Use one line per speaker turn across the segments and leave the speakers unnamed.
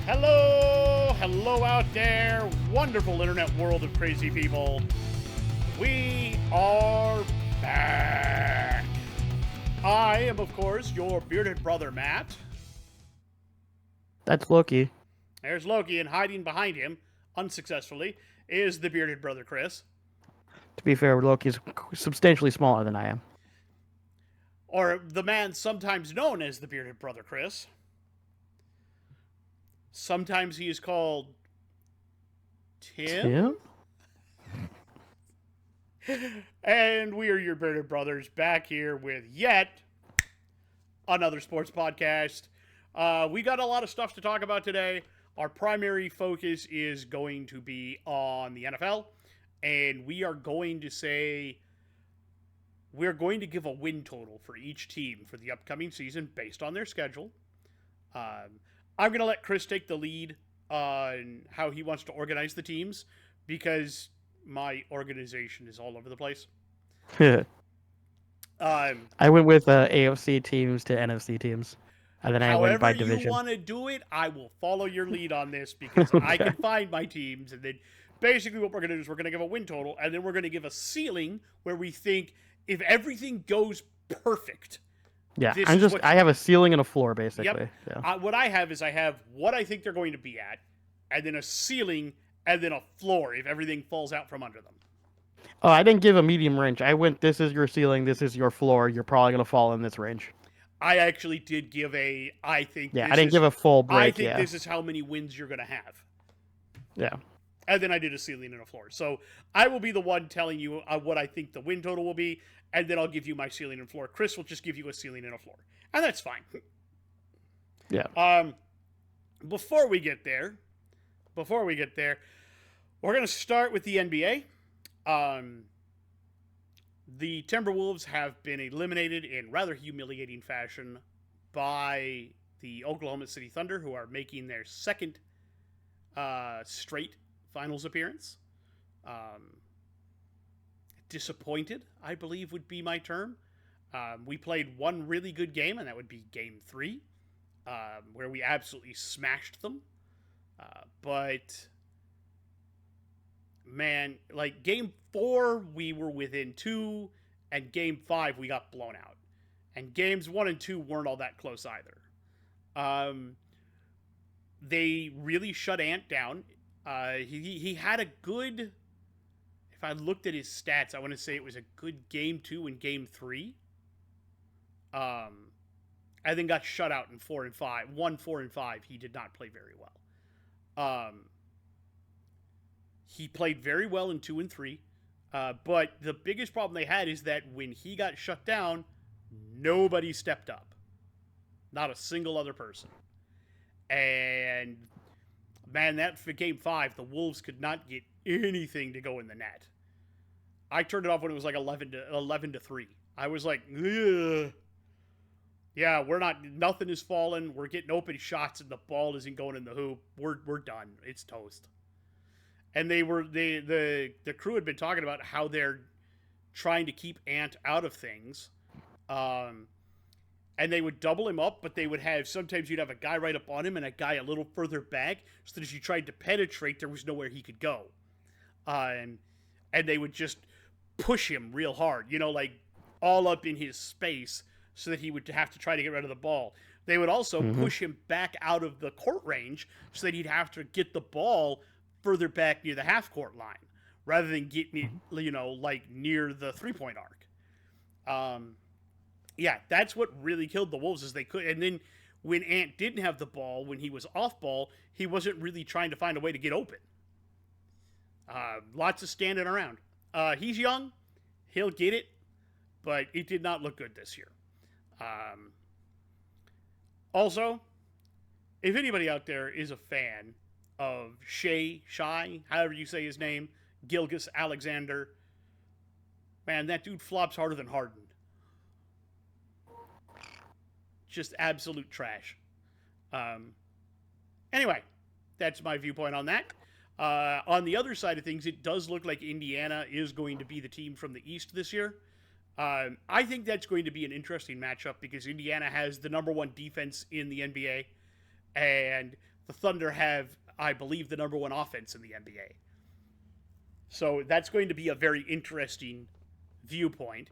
Hello out there, wonderful internet world of crazy people. We are back. I am, of course, your bearded brother, Matt.
That's Loki.
There's Loki, and hiding behind him, unsuccessfully, is the bearded brother, Chris.
To be fair, Loki's substantially smaller than I am.
Or the man sometimes known as the bearded brother, Chris. Sometimes he is called Tim? And we are your bearded brothers back here with yet another sports podcast. We got a lot of stuff to talk about today. Our primary focus is going to be on the NFL, and we are going to give a win total for each team for the upcoming season based on their schedule. I'm going to let Chris take the lead on how he wants to organize the teams because my organization is all over the place.
I went with AFC teams to NFC teams, and then I went by division.
However you want to do it, I will follow your lead on this because okay. I can find my teams, and then basically what we're going to do is we're going to give a win total, and then we're going to give a ceiling where we think if everything goes perfect.
Yeah, I have a ceiling and a floor, basically.
Yep.
Yeah.
What I have is I have what I think they're going to be at, and then a ceiling, and then a floor if everything falls out from under them.
Oh, I didn't give a medium range. I went, this is your ceiling, this is your floor. You're probably going to fall in this range.
I actually did give I
didn't give a full break.
I think this is how many wins you're going to have.
Yeah.
And then I did a ceiling and a floor. So I will be the one telling you what I think the win total will be, and then I'll give you my ceiling and floor. Chris will just give you a ceiling and a floor. And that's fine.
Yeah.
Before we get there, we're going to start with the NBA. The Timberwolves have been eliminated in rather humiliating fashion by the Oklahoma City Thunder, who are making their second straight finals appearance. Disappointed, I believe, would be my term. We played one really good game, and that would be Game 3, where we absolutely smashed them. But, man, like Game 4, we were within 2, and Game 5, we got blown out. And Games 1 and 2 weren't all that close either. They really shut Ant down. He had a good... If I looked at his stats, I want to say it was a good Game 2 and Game 3. And then got shut out in 4 and 5. 1, 4, and 5. He did not play very well. He played very well in 2 and 3. But the biggest problem they had is that when he got shut down, nobody stepped up. Not a single other person. And, man, that for Game 5, the Wolves could not get anything to go in the net. I turned it off when it was like 11 to 3. I was like, ugh. Yeah, nothing is falling. We're getting open shots and the ball isn't going in the hoop. We're done. It's toast. And the crew had been talking about how they're trying to keep Ant out of things. And they would double him up, but they would sometimes you'd have a guy right up on him and a guy a little further back, so that as you tried to penetrate, there was nowhere he could go. And they would just push him real hard, like all up in his space, so that he would have to try to get rid of the ball. They would also push him back out of the court range, so that he'd have to get the ball further back near the half-court line, rather than getting it, like near the three-point arc. Yeah, that's what really killed the Wolves, is they could. And then when Ant didn't have the ball, when he was off ball, he wasn't really trying to find a way to get open. Lots of standing around. He's young. He'll get it. But it did not look good this year. Also, if anybody out there is a fan of Shai, however you say his name, Gilgeous Alexander, man, that dude flops harder than Harden. Just absolute trash. Anyway, that's my viewpoint on that. On the other side of things, it does look like Indiana is going to be the team from the East this year. I think that's going to be an interesting matchup because Indiana has the number one defense in the NBA, and the Thunder have, I believe, the number one offense in the NBA. So that's going to be a very interesting viewpoint.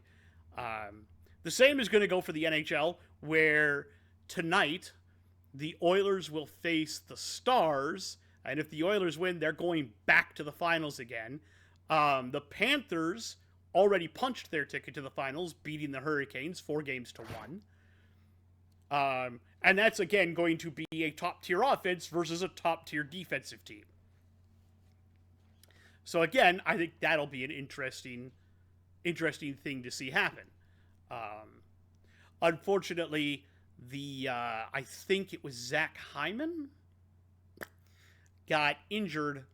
The same is going to go for the NHL, where tonight the Oilers will face the Stars, and if the Oilers win, they're going back to the finals again. The Panthers already punched their ticket to the finals, beating the Hurricanes 4-1. And that's, again, going to be a top-tier offense versus a top-tier defensive team. So, again, I think that'll be an interesting thing to see happen. Unfortunately, I think it was Zach Hyman got injured.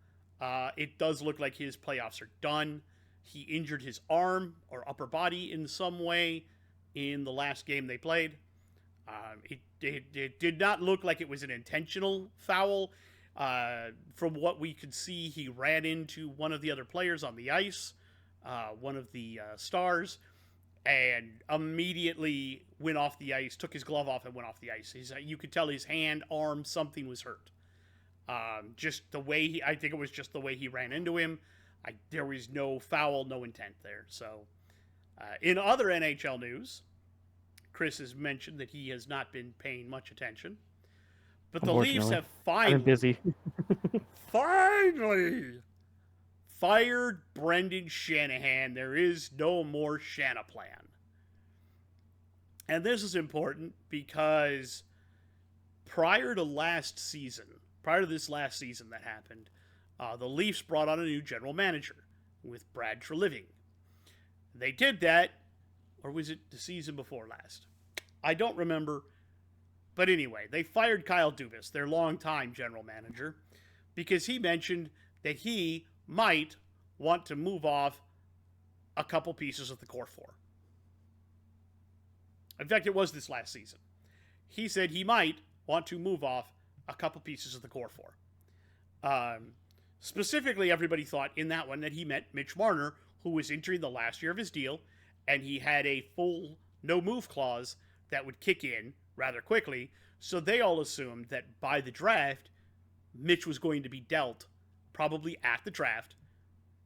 It does look like his playoffs are done. He injured his arm or upper body in some way in the last game they played. It did not look like it was an intentional foul. From what we could see, he ran into one of the other players on the ice, one of the Stars, and immediately went off the ice, took his glove off and went off the ice. You could tell his hand, arm, something was hurt. Just the way I think it was just the way he ran into him. There was no foul, no intent there. So, in other NHL news, Chris has mentioned that he has not been paying much attention. But the Leafs have finally fired Brendan Shanahan. There is no more Shanaplan. And this is important because prior to this last season that happened, the Leafs brought on a new general manager with Brad Treliving. They did that, or was it the season before last? I don't remember. But anyway, they fired Kyle Dubas, their longtime general manager, because he mentioned that he might want to move off a couple pieces of the core four. In fact, it was this last season. He said he might want to move off a couple pieces of the core four. Specifically, everybody thought in that one that he meant Mitch Marner, who was entering the last year of his deal, and he had a full no-move clause that would kick in rather quickly, so they all assumed that by the draft, Mitch was going to be dealt, probably at the draft,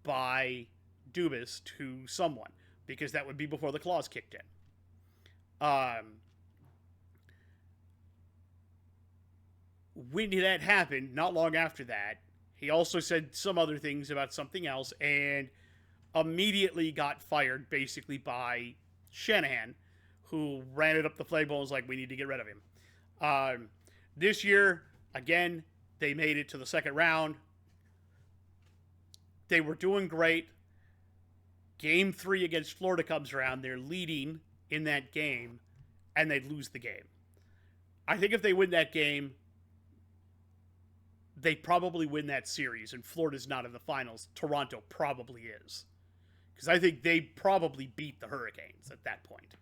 by Dubas to someone, because that would be before the clause kicked in. When that happened, not long after that, he also said some other things about something else, and immediately got fired, basically, by Shanahan, who ran it up the flagpole and was like, we need to get rid of him. This year, again, they made it to the second round. They were doing great. Game 3 against Florida comes around. They're leading in that game, and they lose the game. I think if they win that game, they probably win that series, and Florida's not in the finals. Toronto probably is. Because I think they probably beat the Hurricanes at that point.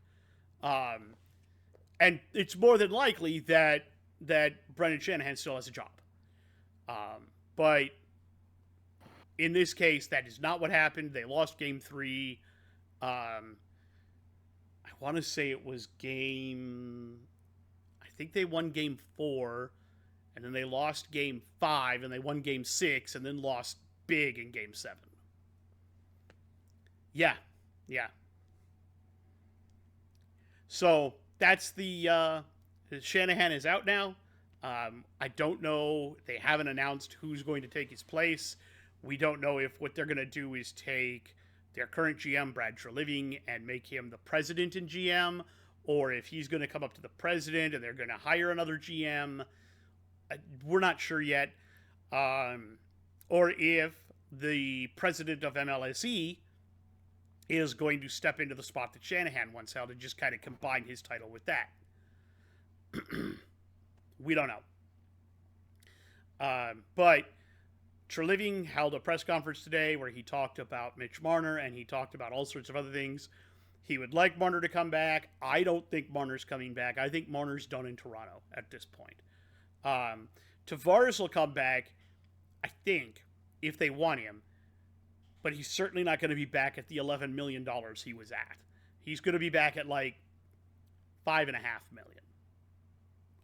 And it's more than likely that Brendan Shanahan still has a job. But in this case, that is not what happened. They lost game 3. I want to say it was I think they won game 4, and then they lost game 5, and they won game 6, and then lost big in game 7. Yeah. So that's Shanahan is out now. I don't know. They haven't announced who's going to take his place. We don't know if what they're going to do is take their current GM, Brad Treliving, and make him the president and GM, or if he's going to come up to the president and they're going to hire another GM. We're not sure yet. Or if the president of MLSE is going to step into the spot that Shanahan once held and just kind of combine his title with that. We don't know. But Treliving held a press conference today where he talked about Mitch Marner and he talked about all sorts of other things. He would like Marner to come back. I don't think Marner's coming back. I think Marner's done in Toronto at this point. Tavares will come back, I think, if they want him. But he's certainly not going to be back at the $11 million he was at. He's going to be back at like $5.5 million.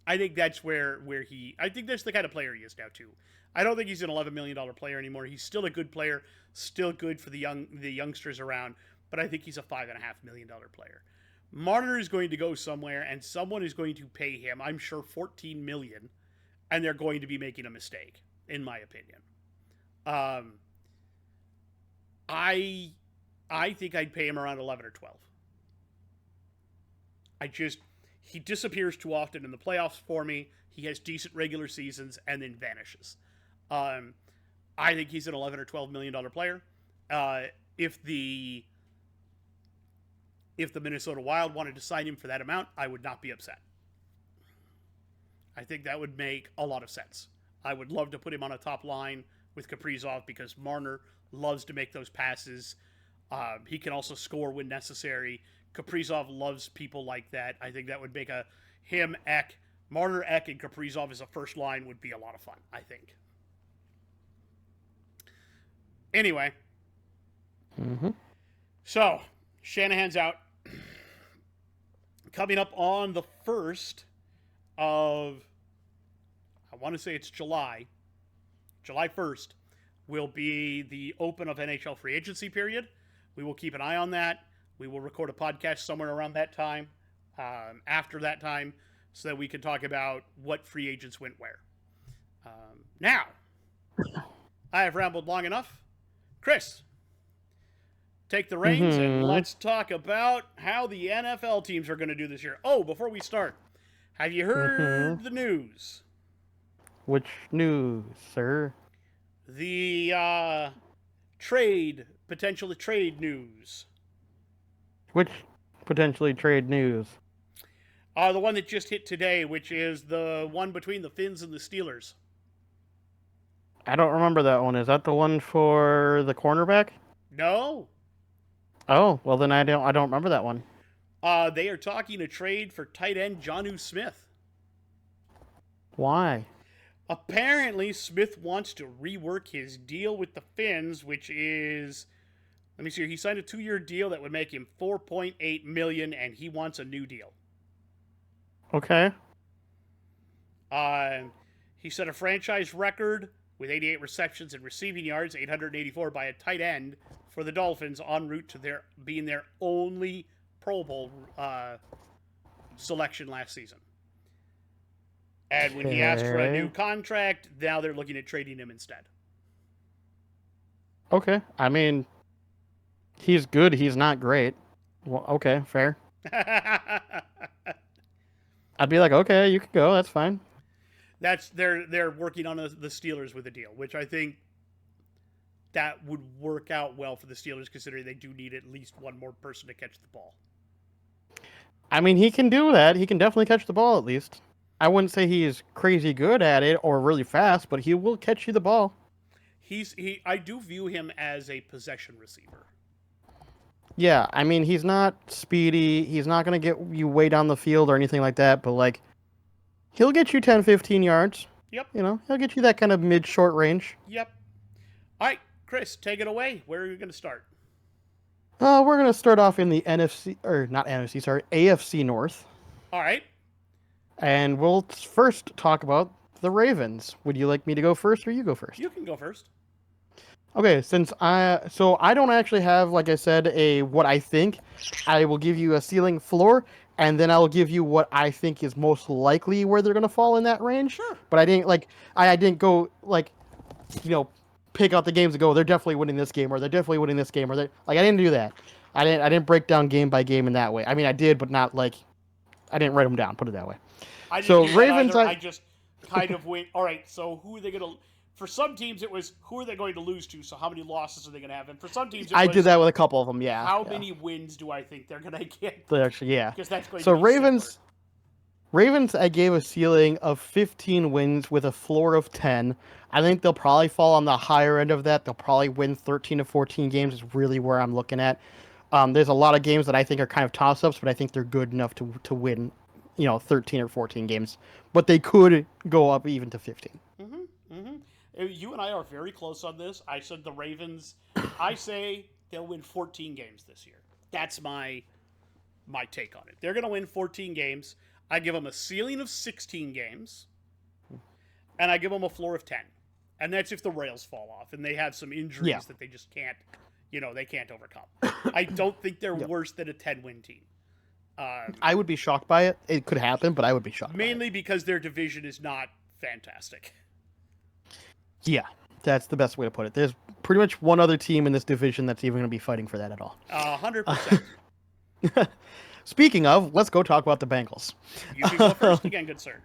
I think that's where he. I think that's the kind of player he is now too. I don't think he's an $11 million player anymore. He's still a good player, still good for the youngsters around. But I think he's a $5.5 million player. Marner is going to go somewhere, and someone is going to pay him. I'm sure $14 million, and they're going to be making a mistake, in my opinion. I think I'd pay him around 11 or 12. He disappears too often in the playoffs for me. He has decent regular seasons and then vanishes. I think he's an 11 or $12 million player. If the Minnesota Wild wanted to sign him for that amount, I would not be upset. I think that would make a lot of sense. I would love to put him on a top line with Kaprizov because Marner loves to make those passes. He can also score when necessary. Kaprizov loves people like that. I think that would make Marner, Ek, and Kaprizov as a first line would be a lot of fun, I think. Anyway. So, Shanahan's out. Coming up on the 1st of, I want to say it's July 1st, will be the open of NHL free agency period. We will keep an eye on that. We will record a podcast somewhere around that time, after that time, so that we can talk about what free agents went where. Now, I have rambled long enough. Chris, take the reins and let's talk about how the NFL teams are going to do this year. Oh, before we start, have you heard the news?
Which news, sir?
The potential trade news.
Which potentially trade news?
The one that just hit today, which is the one between the Finns and the Steelers.
I don't remember that one. Is that the one for the cornerback?
No.
Oh, well then I don't remember that one.
They are talking a trade for tight end Jonnu Smith.
Why?
Apparently, Smith wants to rework his deal with the Finns, which is, let me see here, he signed a 2-year deal that would make him $4.8 million, and he wants a new deal.
Okay.
He set a franchise record with 88 receptions and receiving yards, 884 by a tight end for the Dolphins, en route to being their only Pro Bowl selection last season. And when he asked for a new contract, now they're looking at trading him instead.
Okay. I mean, he's good. He's not great. Well, okay, fair. I'd be like, okay, you can go. That's fine.
They're working on the Steelers with a deal, which I think that would work out well for the Steelers, considering they do need at least one more person to catch the ball.
I mean, he can do that. He can definitely catch the ball at least. I wouldn't say he's crazy good at it or really fast, but he will catch you the ball.
I do view him as a possession receiver.
Yeah, I mean, he's not speedy. He's not going to get you way down the field or anything like that, but like, he'll get you 10, 15 yards.
Yep.
You know, he'll get you that kind of mid-short range.
Yep. All right, Chris, take it away. Where are you going to start?
We're going to start off in the AFC North. All right. And we'll first talk about the Ravens. Would you like me to go first or you go first?
You can go first.
Okay, so I don't actually have, like I said, what I think. I will give you a ceiling floor, and then I'll give you what I think is most likely where they're going to fall in that range.
Sure.
But I didn't go, pick out the games and go, they're definitely winning this game, or they're definitely winning this game, or I didn't do that. I didn't break down game by game in that way. I mean, I did, but not I didn't write them down, put it that way.
I didn't do Ravens, I just kind of went, all right, so who are they going to... For some teams, it was, who are they going to lose to? So how many losses are they going to have? And for some teams,
I did that with a couple of them, yeah.
How many wins do I think they're going to get?
Actually, yeah.
Because that's going
so
to be
Ravens, I gave a ceiling of 15 wins with a floor of 10. I think they'll probably fall on the higher end of that. They'll probably win 13 to 14 games is really where I'm looking at. There's a lot of games that I think are kind of toss-ups, but I think they're good enough to win, 13 or 14 games. But they could go up even to 15.
Mm-hmm, mm-hmm. You and I are very close on this. I said the Ravens, I say they'll win 14 games this year. That's my take on it. They're going to win 14 games. I give them a ceiling of 16 games, and I give them a floor of 10. And that's if the rails fall off and they have some injuries that they just can't, they can't overcome. I don't think they're worse than a 10-win team.
I would be shocked by it. It could happen, but I would be shocked
mainly because their division is not fantastic.
Yeah, that's the best way to put it. There's pretty much one other team in this division that's even going to be fighting for that at all.
100%.
Speaking of, let's go talk about the Bengals.
You can go first again, good sir.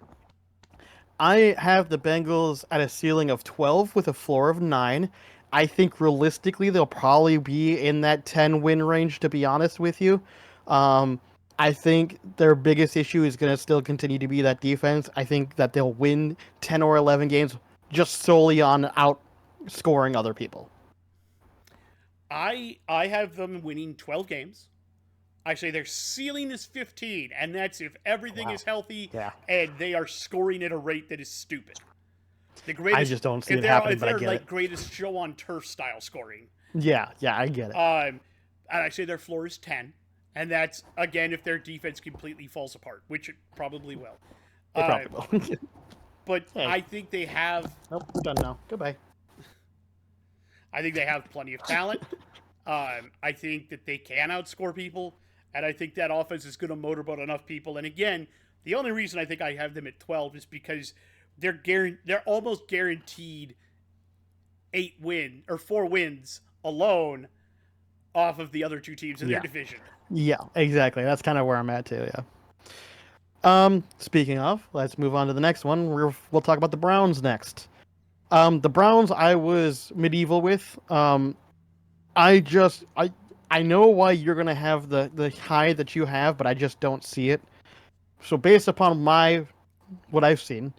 I have the Bengals at a ceiling of 12 with a floor of 9. I think realistically they'll probably be in that 10-win range, to be honest with you. I think their biggest issue is going to still continue to be that defense. I think that they'll win 10 or 11 games just solely on outscoring other people.
I have them winning 12 games. I say their ceiling is 15, and that's if everything is healthy and they are scoring at a rate that is stupid. The greatest,
I just don't see it happening, but I get it.
Greatest show on turf style scoring.
Yeah, I get it.
And I say their floor is 10, and that's, again, if their defense completely falls apart, which it probably will.
It probably will.
But hey. I think they have...
Nope, we're done now. Goodbye.
I think they have plenty of talent. I think that they can outscore people. And I think that offense is going to motorboat enough people. And again, the only reason I think I have them at 12 is because they're almost guaranteed 4 wins alone off of the other two teams in their division.
Yeah, exactly. That's kind of where I'm at too. Yeah. Speaking of, let's move on to the next one. We'll talk about the Browns next. The Browns, I was medieval with. I know why you're going to have the high that you have, but I just don't see it. So based upon what I've seen,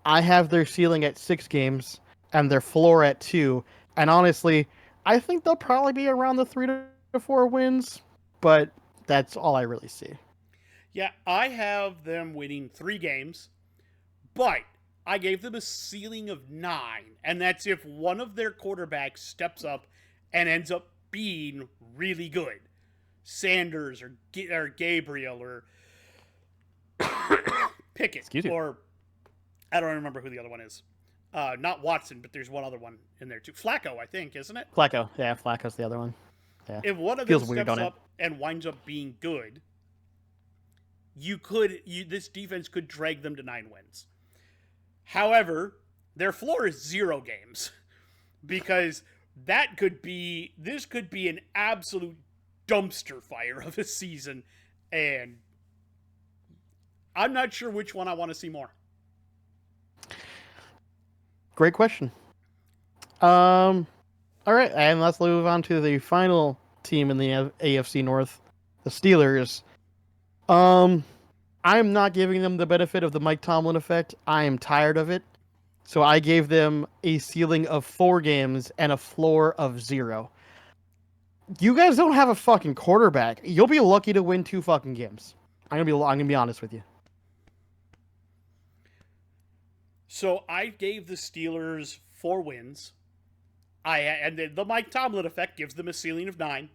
I have their ceiling at 6 games and their floor at 2. And honestly, I think they'll probably be around the 3 to 4 wins, but that's all I really see.
Yeah, I have them winning 3 games, but I gave them a ceiling of 9, and that's if one of their quarterbacks steps up and ends up being really good. Sanders or Gabriel or Pickett or I don't remember who the other one is. Not Watson, but there's one other one in there too. Flacco, I think, isn't it?
Flacco, yeah, Flacco's the other one. Yeah.
If one of them steps up and winds up being good, this defense could drag them to 9 wins. However, their floor is 0 games because this could be an absolute dumpster fire of a season, and I'm not sure which one I want to see more.
Great question. All right, and let's move on to the final team in the AFC North, the Steelers. I'm not giving them the benefit of the Mike Tomlin effect. I am tired of it. So I gave them a ceiling of 4 games and a floor of 0. You guys don't have a fucking quarterback. You'll be lucky to win 2 fucking games. I'm gonna be honest with you.
So I gave the Steelers 4 wins. And the Mike Tomlin effect gives them a ceiling of 9.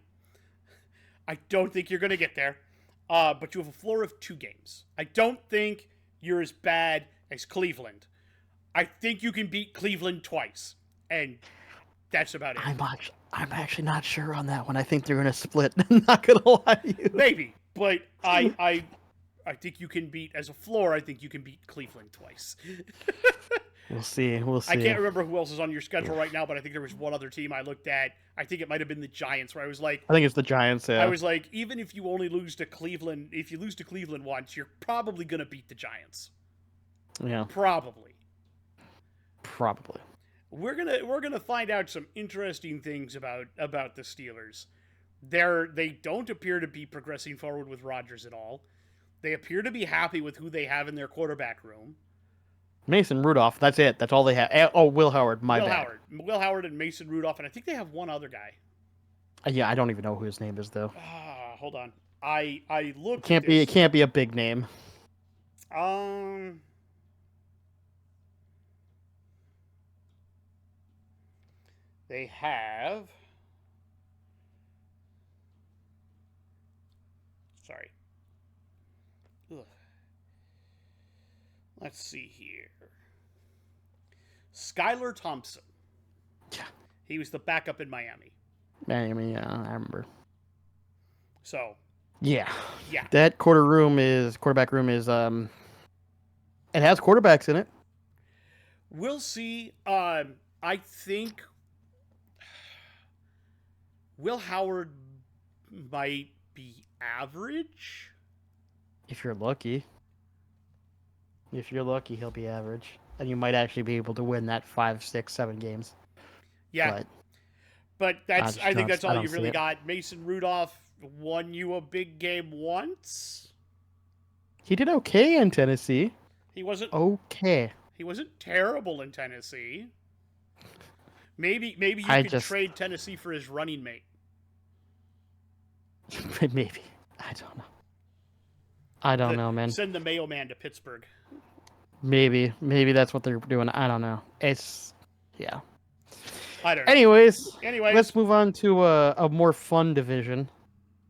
I don't think you're gonna get there. But you have a floor of 2 games. I don't think you're as bad as Cleveland. I think you can beat Cleveland twice, and that's about it.
I'm actually not sure on that one. I think they're going to split. I'm not going to lie to you.
Maybe, but I think you can beat, as a floor, I think you can beat Cleveland twice.
We'll see.
I can't remember who else is on your schedule right now, but I think there was one other team I looked at. I think it might have been the Giants, where I was like...
I think it's the Giants, yeah.
I was like, even if you only lose to Cleveland, if you lose to Cleveland once, you're probably going to beat the Giants.
Yeah.
Probably.
We're
gonna find out some interesting things about the Steelers. They don't appear to be progressing forward with Rodgers at all. They appear to be happy with who they have in their quarterback room.
Mason Rudolph, that's it. That's all they have. Oh, Will Howard,
Will Howard and Mason Rudolph, and I think they have one other guy.
Yeah, I don't even know who his name is though.
Hold on. I looked.
It can't be a big name.
They have... Sorry. Ugh. Let's see here. Skylar Thompson.
Yeah.
He was the backup in Miami.
Miami, yeah, I remember.
So,
Yeah.
yeah.
That quarterback room is it has quarterbacks in it.
We'll see. I think Will Howard might be average.
If you're lucky. If you're lucky, he'll be average. And you might actually be able to win that 5, 6, 7 games.
Yeah. But I think that's
I
all
don't
you've
see
really
it.
got. Mason Rudolph won you a big game once.
He did okay in Tennessee.
He wasn't
Okay.
he wasn't terrible in Tennessee. Maybe you
I
could
just
trade Tennessee for his running mate.
maybe. I don't know. I don't know, man.
Send the Mayo Man to Pittsburgh.
Maybe that's what they're doing. I don't know. It's yeah.
I don't know.
Anyways,
Anyways,
let's move on to a more fun division.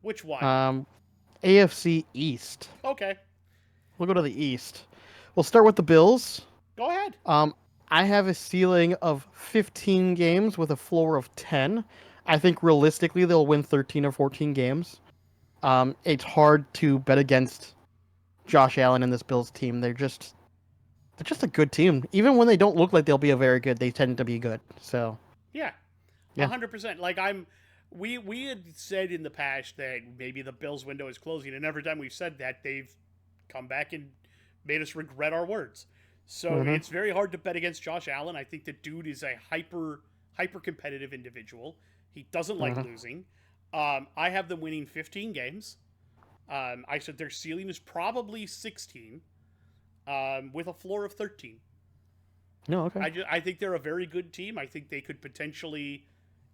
which one?
AFC East.
Okay.
We'll go to the East. We'll start with the Bills.
Go ahead.
I have a ceiling of 15 games with a floor of 10. I think realistically they'll win 13 or 14 games. It's hard to bet against Josh Allen and this Bills team. They're just a good team. Even when they don't look like they'll be a very good, they tend to be good. So
Yeah.
Yeah.
100%. Like we had said in the past that maybe the Bills window is closing, and every time we've said that, they've come back and made us regret our words. So it's very hard to bet against Josh Allen. I think the dude is a hyper competitive individual. He doesn't like losing. I have them winning 15 games. I said their ceiling is probably 16, with a floor of 13.
No, okay.
I think they're a very good team. I think they could potentially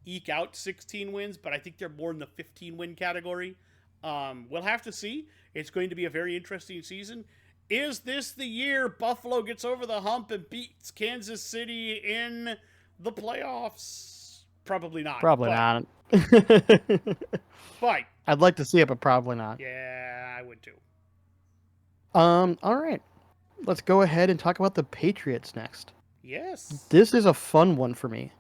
eke out 16 wins, but I think they're more in the 15 win category. We'll have to see. It's going to be a very interesting season. Is this the year Buffalo gets over the hump and beats Kansas City in the playoffs? Probably not.
Probably not.
But
I'd like to see it, but probably not.
yeah, I would too.
All right. Let's go ahead and talk about the Patriots next.
Yes.
This is a fun one for me.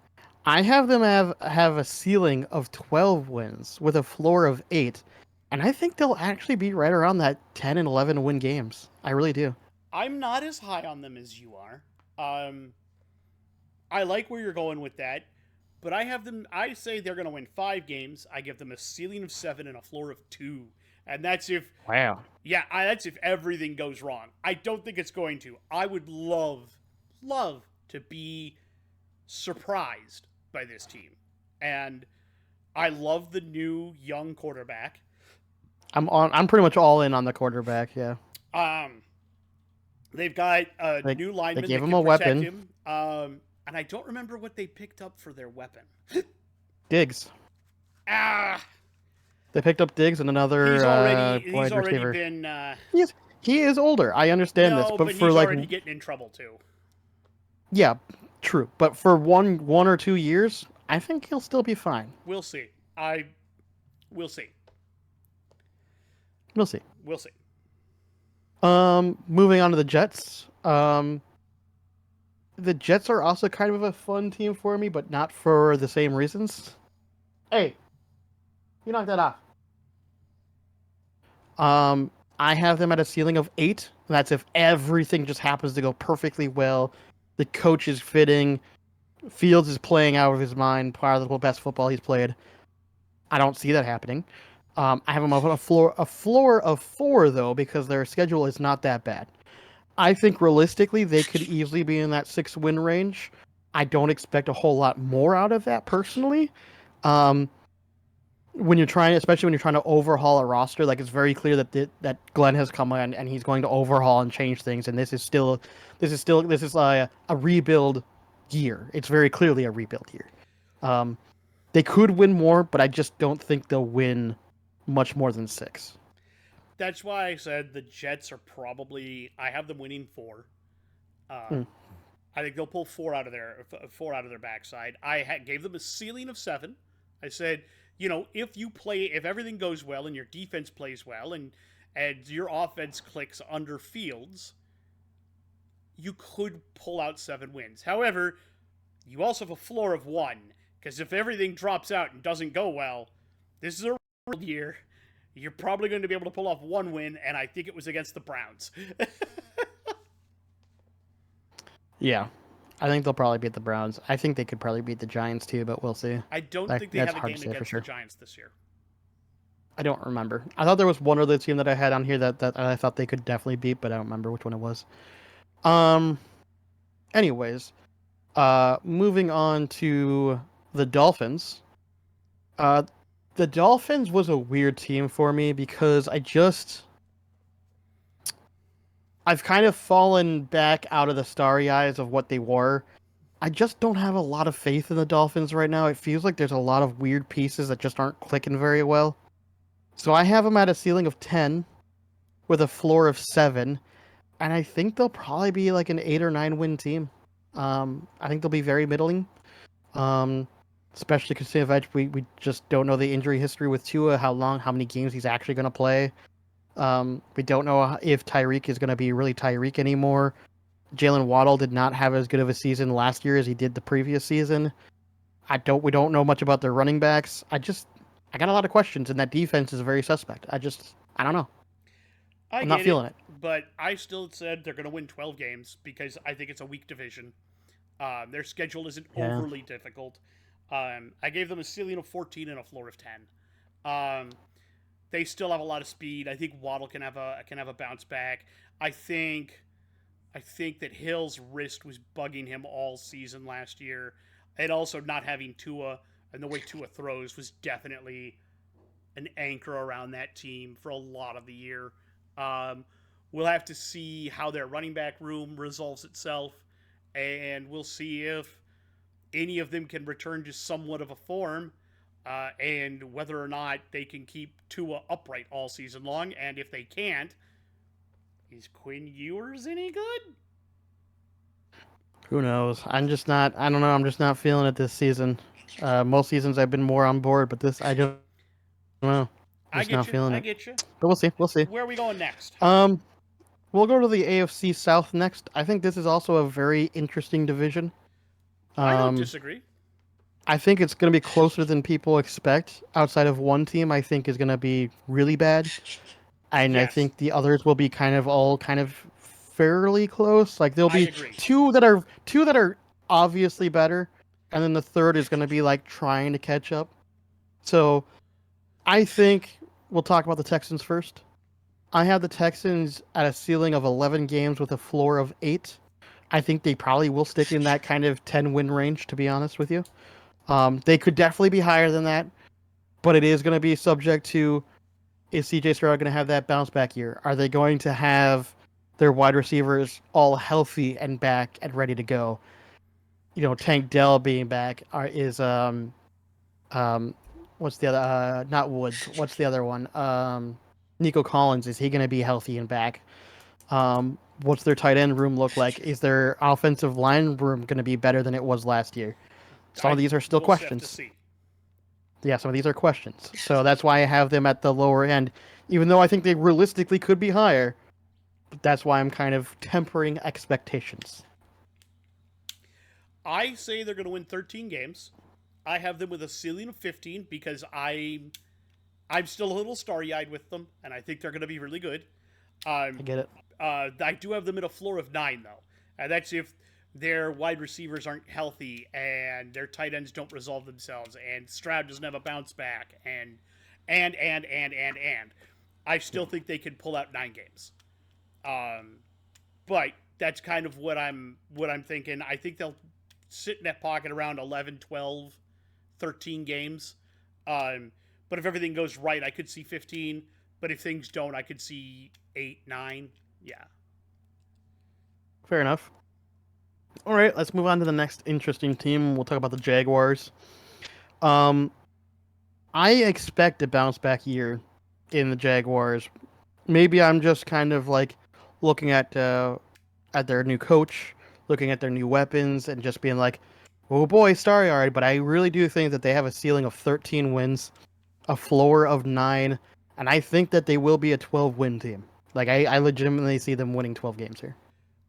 I have them have a ceiling of 12 wins with a floor of 8. And I think they'll actually be right around that 10 and 11 win games. I really do.
I'm not as high on them as you are. I like where you're going with that, but I say they're going to win 5 games. I give them a ceiling of 7 and a floor of 2. And that's if that's if everything goes wrong. I don't think it's going to. I would love to be surprised by this team. And I love the new young quarterback.
I'm pretty much all in on the quarterback, yeah.
They've got a new lineman
they gave
that
him
can
a
protect
weapon.
him. And I don't remember what they picked up for their weapon.
Diggs.
Ah,
They picked up Diggs and another
he's already
receiver.
been
He is older. I understand this, but for
he's
like
already getting in trouble too.
yeah, true. But for one or 2 years, I think he'll still be fine.
We'll see. We'll see.
We'll see.
We'll see.
Moving on to the Jets. The Jets are also kind of a fun team for me, but not for the same reasons. Hey, you knock that off. I have them at a ceiling of 8. And that's if everything just happens to go perfectly well. The coach is fitting. Fields is playing out of his mind. Probably the best football he's played. I don't see that happening. I have them on a floor of 4 though, because their schedule is not that bad. I think realistically they could easily be in that 6-win range. I don't expect a whole lot more out of that personally. Especially when you're trying to overhaul a roster, like it's very clear that Glenn has come in and he's going to overhaul and change things, and this is a rebuild year. It's very clearly a rebuild year. They could win more, but I just don't think they'll win much more than 6.
That's why I said the Jets are probably. I have them winning 4. I think they'll pull 4 out of their backside. I gave them a ceiling of 7. I said, if everything goes well and your defense plays well and your offense clicks under Fields, you could pull out 7 wins. However, you also have a floor of 1, because if everything drops out and doesn't go well, this is a real year. You're probably going to be able to pull off 1 win, and I think it was against the Browns.
Yeah. I think they'll probably beat the Browns. I think they could probably beat the Giants too, but we'll see.
I don't
Like,
think they
that's
have a
hard to
game
say for
against the
sure.
Giants this year.
I don't remember. I thought there was one other team that I had on here that I thought they could definitely beat, but I don't remember which one it was. Um. Anyways, moving on to the Dolphins. Uh, the Dolphins was a weird team for me because I've kind of fallen back out of the starry eyes of what they were. I just don't have a lot of faith in the Dolphins right now. It feels like there's a lot of weird pieces that just aren't clicking very well. So I have them at a ceiling of 10 with a floor of 7, and I think they'll probably be like an 8 or 9 win team. I think they'll be very middling. Um, Especially considering we just don't know the injury history with Tua, how many games he's actually going to play. We don't know if Tyreek is going to be really Tyreek anymore. Jalen Waddle did not have as good of a season last year as he did the previous season. We don't know much about their running backs. I got a lot of questions, and that defense is very suspect. I don't know.
I
I'm not
get it,
feeling it.
but I still said they're going to win 12 games because I think it's a weak division. Their schedule isn't
Yeah.
overly difficult. I gave them a ceiling of 14 and a floor of 10. Um, they still have a lot of speed. I think Waddle can have a bounce back. I think I think that Hill's wrist was bugging him all season last year, and also not having Tua and the way Tua throws was definitely an anchor around that team for a lot of the year. Um, we'll have to see how their running back room resolves itself, and we'll see if any of them can return to somewhat of a form, and whether or not they can keep Tua upright all season long. And if they can't, is Quinn Ewers any good?
Who knows? I don't know. I'm just not feeling it this season. Most seasons I've been more on board, but I don't know.
I
Just not
get you.
feeling
I
it.
get you.
But we'll see. We'll see.
Where are we going next?
Um, we'll go to the AFC South next. I think this is also a very interesting division.
I don't
Um,
disagree.
I think it's going to be closer than people expect. Outside of one team, I think is going to be really bad, and I
Yes,
think the others will be kind of fairly close. Like there'll
I
be
agree.
two that are obviously better, and then the third is going to be like trying to catch up. So I think we'll talk about the Texans first. I have the Texans at a ceiling of 11 games with a floor of 8. I think they probably will stick in that kind of 10 win range, to be honest with you. They could definitely be higher than that, but it is going to be subject to, is CJ Stroud going to have that bounce back year? Are they going to have their wide receivers all healthy and back and ready to go? You know, Tank Dell being back um what's the other not Woods, what's the other one? Nico Collins, is he going to be healthy and back? What's their tight end room look like? Is their offensive line room going to be better than it was last year? Some of
I
these are still
will have to
questions.
see.
Yeah, some of these are questions. So that's why I have them at the lower end, even though I think they realistically could be higher. But that's why I'm kind of tempering expectations.
I say they're going to win 13 games. I have them with a ceiling of 15 because I'm still a little starry eyed with them, and I think they're going to be really good.
I
Um,
get it.
I do have them at a floor of 9 though, and that's if their wide receivers aren't healthy and their tight ends don't resolve themselves, and Stroud doesn't have a bounce back, and I still think they can pull out 9 games. Um, but that's kind of what I'm thinking. I think they'll sit in that pocket around 11, 12, 13 games. Um, but if everything goes right, I could see 15. But if things don't, I could see 8, 9. Yeah.
Fair enough. All right, let's move on to the next interesting team. We'll talk about the Jaguars. Um, I expect a bounce back year in the Jaguars. Maybe I'm just kind of like looking at their new coach, looking at their new weapons, and just being like, "Oh boy, starry eyed." But I really do think that they have a ceiling of 13 wins, a floor of 9, and I think that they will be a 12 win team. Like I legitimately see them winning 12 games here.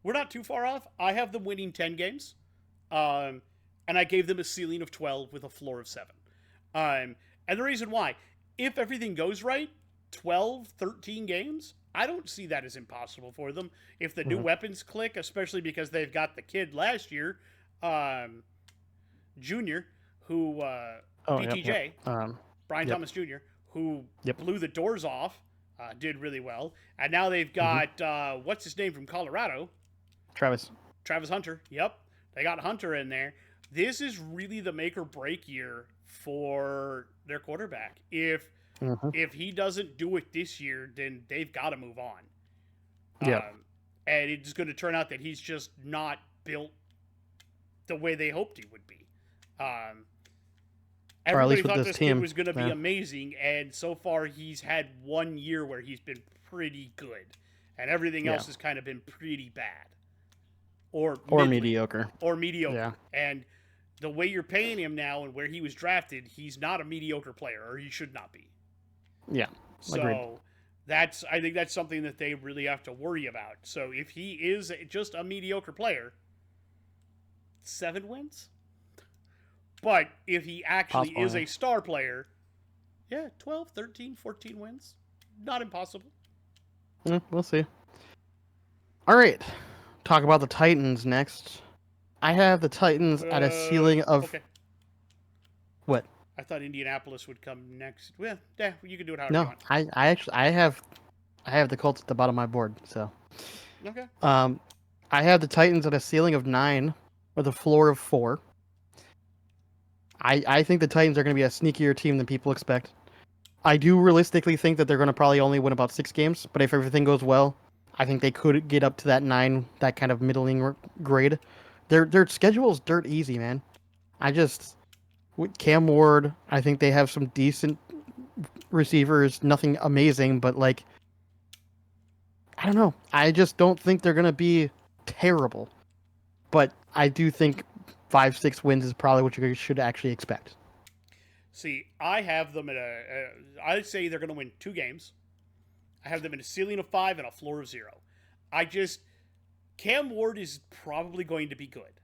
we're not too far off. I have them winning 10 games, um, and I gave them a ceiling of 12 with a floor of 7. And the reason why, if everything goes right, 12, 13 games, I don't see that as impossible for them. If the new
Mhm.
weapons click, especially because they've got the kid last year, Junior, who,
Oh, yep, yep.
BTJ, Brian
Yep,
Thomas Jr., who
yep.
blew the doors off, did really well. And now they've
Hmm.
got, what's his name from Colorado?
Travis.
Travis Hunter. Yep. They got Hunter in there. This is really the make or break year for their quarterback.
Hmm.
If he doesn't do it this year, then they've got to move on.
Yep.
And it's going to turn out that he's just not built the way they hoped he would be. Um,
Or at
Everybody
least with
thought
this
this kid
team.
was going to be
Yeah.
amazing, and so far he's had 1 year where he's been pretty good, and everything else
Yeah.
has kind of been pretty bad or
Or
middling
mediocre.
or mediocre.
Yeah.
And the way you're paying him now and where he was drafted, he's not a mediocre player, or he should not be.
Yeah. Agreed.
So I think that's something that they really have to worry about. So if he is just a mediocre player, 7 wins. But if he actually
Possible,
is
yeah.
a star player, yeah, 12, 13, 14 wins. Not impossible.
We'll see. All right. Talk about the Titans next. I have the Titans at a ceiling of
Okay.
what?
I thought Indianapolis would come next. Well, yeah, you can do it however you
No,
want.
I actually I have the Colts at the bottom of my board. So,
Okay.
I have the Titans at a ceiling of 9 with a floor of 4. I think the Titans are going to be a sneakier team than people expect. I do realistically think that they're going to probably only win about 6 games, but if everything goes well, I think they could get up to that 9, that kind of middling grade. Their schedule is dirt easy, man. I just with Cam Ward, I think they have some decent receivers, nothing amazing, but like I don't know. I just don't think they're going to be terrible. But I do think 5-6 wins is probably what you should actually expect.
See, I have them at I'd say they're going to win 2 games. I have them in a ceiling of 5 and a floor of 0. I just Cam Ward is probably going to be good.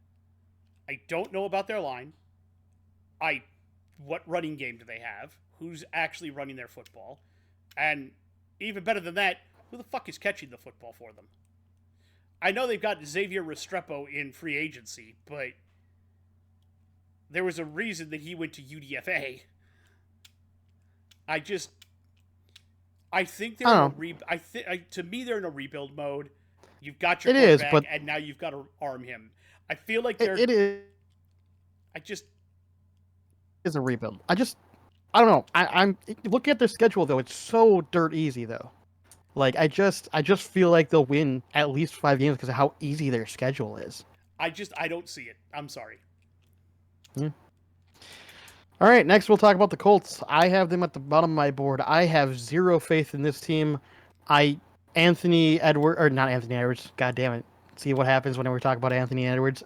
I don't know about their line. What running game do they have? Who's actually running their football? And even better than that, who the fuck is catching the football for them? I know they've got Xavier Restrepo in free agency, but there was a reason that he went to UDFA. I think they're in to me they're in a rebuild mode. You've got your
It is,
quarterback,
but
and now you've got to arm him. I feel like
it is
I just
a rebuild. I don't know. I'm looking at their schedule though. It's so dirt easy though. Like I just feel like they'll win at least 5 games because of how easy their schedule is.
I don't see it. I'm sorry.
Yeah. All right, next we'll talk about the Colts. I have them at the bottom of my board. I have zero faith in this team. Anthony Edwards, or not Anthony Edwards. God damn it! See what happens whenever we talk about Anthony Edwards.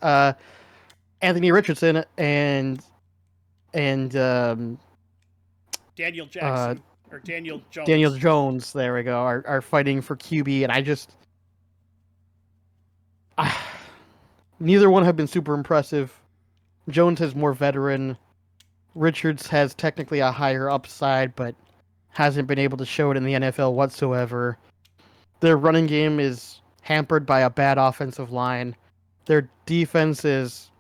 Anthony Richardson and
Daniel Jackson or Daniel Jones.
Daniel Jones. There we go. Are fighting for QB, and I just neither one have been super impressive. Jones has more veteran. Richards has technically a higher upside, but hasn't been able to show it in the NFL whatsoever. Their running game is hampered by a bad offensive line. Their defense is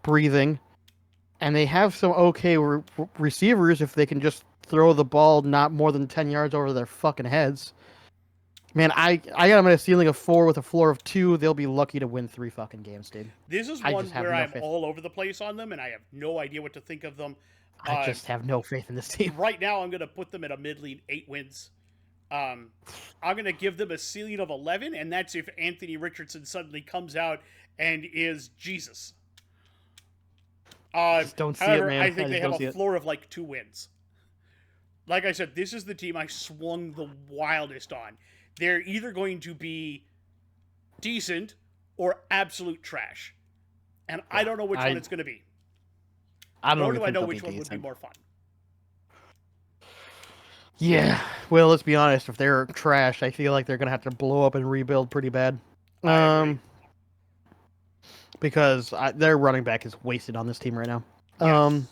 breathing. And they have some okay receivers if they can just throw the ball not more than 10 yards over their fucking heads. Man, I got them at a ceiling of 4 with a floor of 2. They'll be lucky to win 3 fucking games, dude.
This is one where I'm all over the place on them, and I have no idea what to think of them.
I just have no faith in this team.
Right now, I'm going to put them at a middling 8 wins. I'm going to give them a ceiling of 11, and that's if Anthony Richardson suddenly comes out and is Jesus.
I just don't see
however,
it, man.
I think they have a floor
it.
of like 2 wins. Like I said, this is the team I swung the wildest on. They're either going to be decent or absolute trash. And I don't know which one it's going to be.
I don't
Nor do I know which one would be more fun.
Yeah. Well, let's be honest. If they're trash, I feel like they're going to have to blow up and rebuild pretty bad. because their running back is wasted on this team right now.
Yes.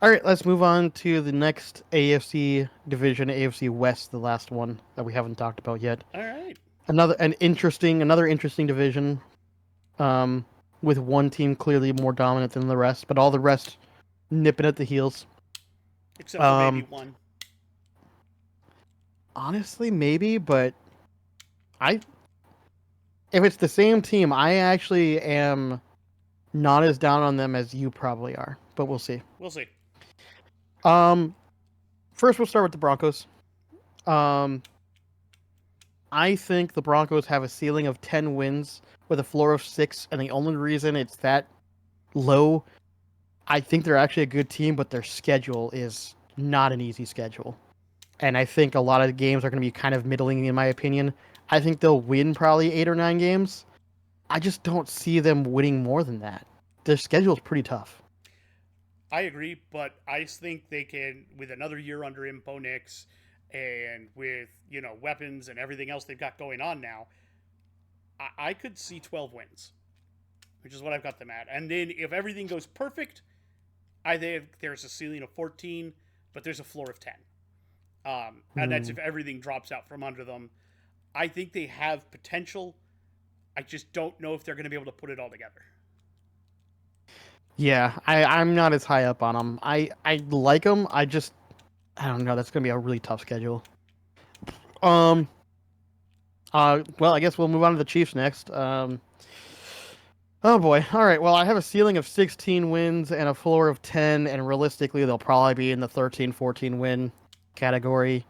All right, let's move on to the next AFC division, AFC West, the last one that we haven't talked about yet.
All right.
Another interesting division, um, with one team clearly more dominant than the rest, but all the rest nipping at the heels.
Except for maybe
Um,
one.
Honestly, maybe, but I if it's the same team, I actually am not as down on them as you probably are, but we'll see.
We'll see.
Um, First we'll start with the Broncos. Um, I think the Broncos have a ceiling of 10 wins with a floor of 6, and the only reason it's that low, I think they're actually a good team, but their schedule is not an easy schedule. And I think a lot of the games are going to be kind of middling, in my opinion. I think they'll win probably 8 or 9 games. I just don't see them winning more than that. Their schedule is pretty tough.
I agree, but I think they can, with another year under Impo Nix and with, weapons and everything else they've got going on now, I could see 12 wins, which is what I've got them at. And then if everything goes perfect, I think there's a ceiling of 14, but there's a floor of 10. And that's if everything drops out from under them. I think they have potential. I just don't know if they're going to be able to put it all together.
Yeah, I'm not as high up on them. I like them. I don't know. That's going to be a really tough schedule. Well, I guess we'll move on to the Chiefs next. Oh boy. All right. Well, I have a ceiling of 16 wins and a floor of 10, and realistically, they'll probably be in the 13, 14 win category.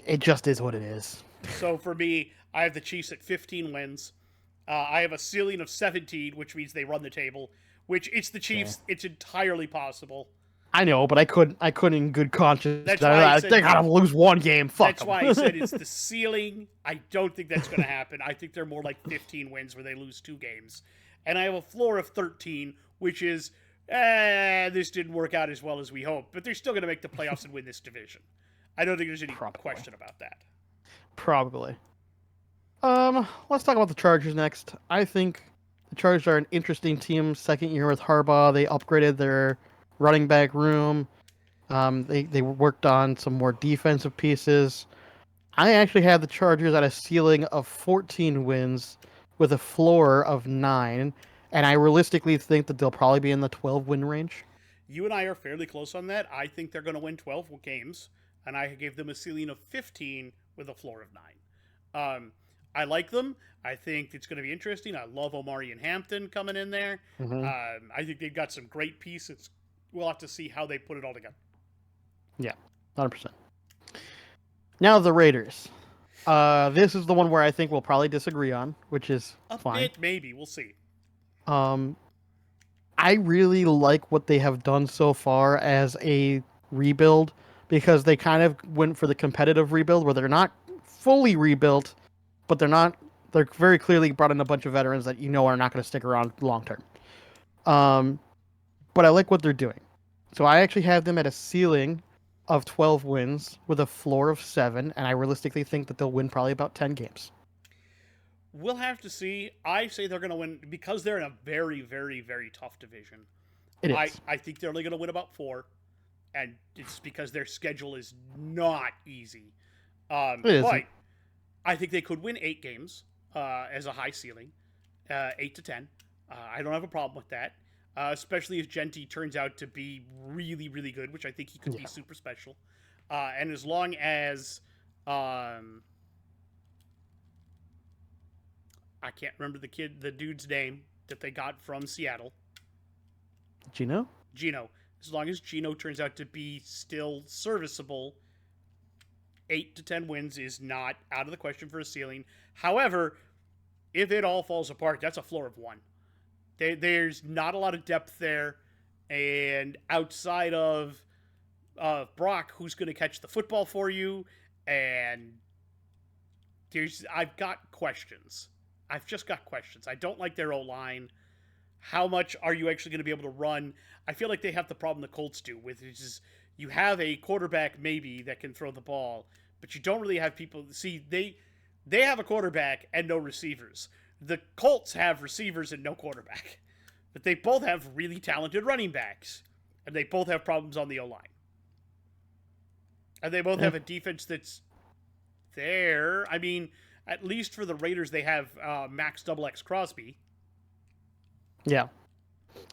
It just is what it is.
So for me, I have the Chiefs at 15 wins. I have a ceiling of 17, which means they run the table. Which it's the Chiefs.
Okay.
It's entirely possible.
I know, but I couldn't in good conscience.
That's why I said
they gotta lose one game. Fuck
That's
'em.
why I said it's the ceiling. I don't think that's going to happen. I think they're more like 15 wins where they lose 2 games. And I have a floor of 13, which is, this didn't work out as well as we hoped. But they're still going to make the playoffs and win this division. I don't think there's any question about that.
Probably. Let's talk about the Chargers next. I think the Chargers are an interesting team. Second year with Harbaugh, they upgraded their running back room. They worked on some more defensive pieces. I actually have the Chargers at a ceiling of 14 wins with a floor of 9, and I realistically think that they'll probably be in the 12 win range.
You and I are fairly close on that. I think they're going to win 12 games, and I gave them a ceiling of 15 with a floor of 9. I like them. I think it's going to be interesting. I love Omari and Hampton coming in there.
Mm-hmm.
I think they've got some great pieces. We'll have to see how they put it all together.
Yeah, 100%. Now the Raiders. This is the one where I think we'll probably disagree on, which is fine.
Bit, maybe. We'll see.
I really like what they have done so far as a rebuild because they kind of went for the competitive rebuild where they're not fully rebuilt, but they're very clearly brought in a bunch of veterans that are not going to stick around long term. But I like what they're doing. So I actually have them at a ceiling of 12 wins with a floor of 7, and I realistically think that they'll win probably about 10 games.
We'll have to see. I say they're going to win because they're in a very, very, very tough division.
It is.
I think they're only going to win about 4, and it's because their schedule is not easy. But I think they could win 8 games as a high ceiling, 8 to 10. I don't have a problem with that. Especially if Genty turns out to be really, really good, which I think he could be super special. And as long as I can't remember the dude's name that they got from Seattle.
Gino.
As long as Gino turns out to be still serviceable, 8 to 10 wins is not out of the question for a ceiling. However, if it all falls apart, that's a floor of 1. There's not a lot of depth there, and outside of Brock, who's going to catch the football for you, and I've got questions. I've just got questions. I don't like their O-line. How much are you actually going to be able to run? I feel like they have the problem the Colts do, which is you have a quarterback maybe that can throw the ball, but you don't really have people. See, they have a quarterback and no receivers. The Colts have receivers and no quarterback, but they both have really talented running backs, and they both have problems on the O line, and they both
Yeah.
have a defense that's there. I mean, at least for the Raiders, they have Max Double X Crosby.
Yeah.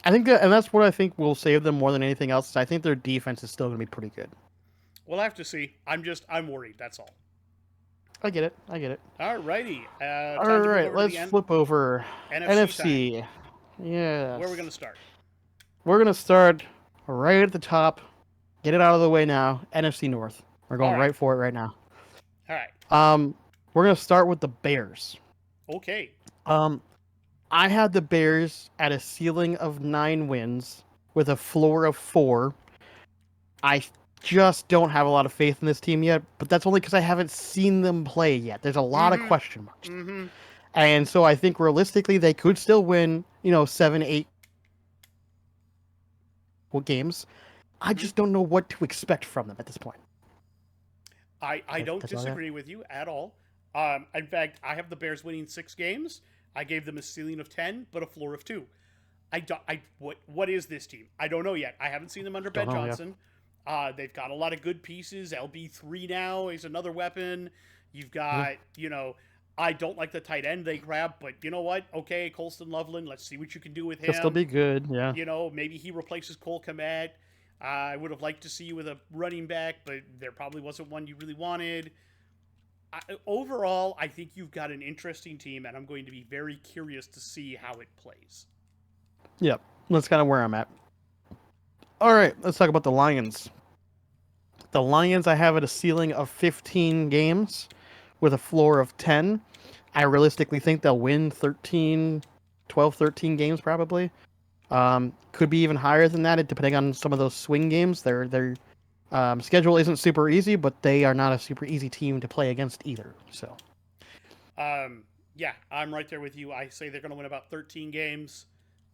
I think that, and that's what I think will save them more than anything else. Is I think their defense is still going to be pretty good.
We'll have to see. I'm worried. That's all.
I get it. I get it.
Alrighty.
All
Time to move
right,
over to
let's
the
flip over
NFC time.
NFC. Yes.
Where are we going to start?
We're going to start right at the top. Get it out of the way now. NFC North. We're going
All right.
right for it right now.
All right.
We're going to start with the Bears.
Okay.
I had the Bears at a ceiling of 9 wins with a floor of 4. I just don't have a lot of faith in this team yet, but that's only because I haven't seen them play yet. There's a lot of question marks.
Mm-hmm.
And so I think realistically they could still win, 7, 8 games. I just don't know what to expect from them at this point.
I don't disagree with you at all. In fact, I have the Bears winning 6 games. I gave them a ceiling of 10, but a floor of 2. What is this team? I don't know yet. I haven't seen them under Ben Johnson. They've got a lot of good pieces. LB3 now is another weapon. You've got, I don't like the tight end they grabbed, but you know what? Okay, Colston Loveland, let's see what you can do with him.
He'll still be good, yeah.
Maybe he replaces Cole Kmet. I would have liked to see you with a running back, but there probably wasn't one you really wanted. Overall, I think you've got an interesting team, and I'm going to be very curious to see how it plays.
Yep, that's kind of where I'm at. All right, let's talk about the Lions. The Lions, I have at a ceiling of 15 games with a floor of 10. I realistically think they'll win 12, 13 games probably. Could be even higher than that, depending on some of those swing games. Their schedule isn't super easy, but they are not a super easy team to play against either. So,
yeah, I'm right there with you. I say they're going to win about 13 games.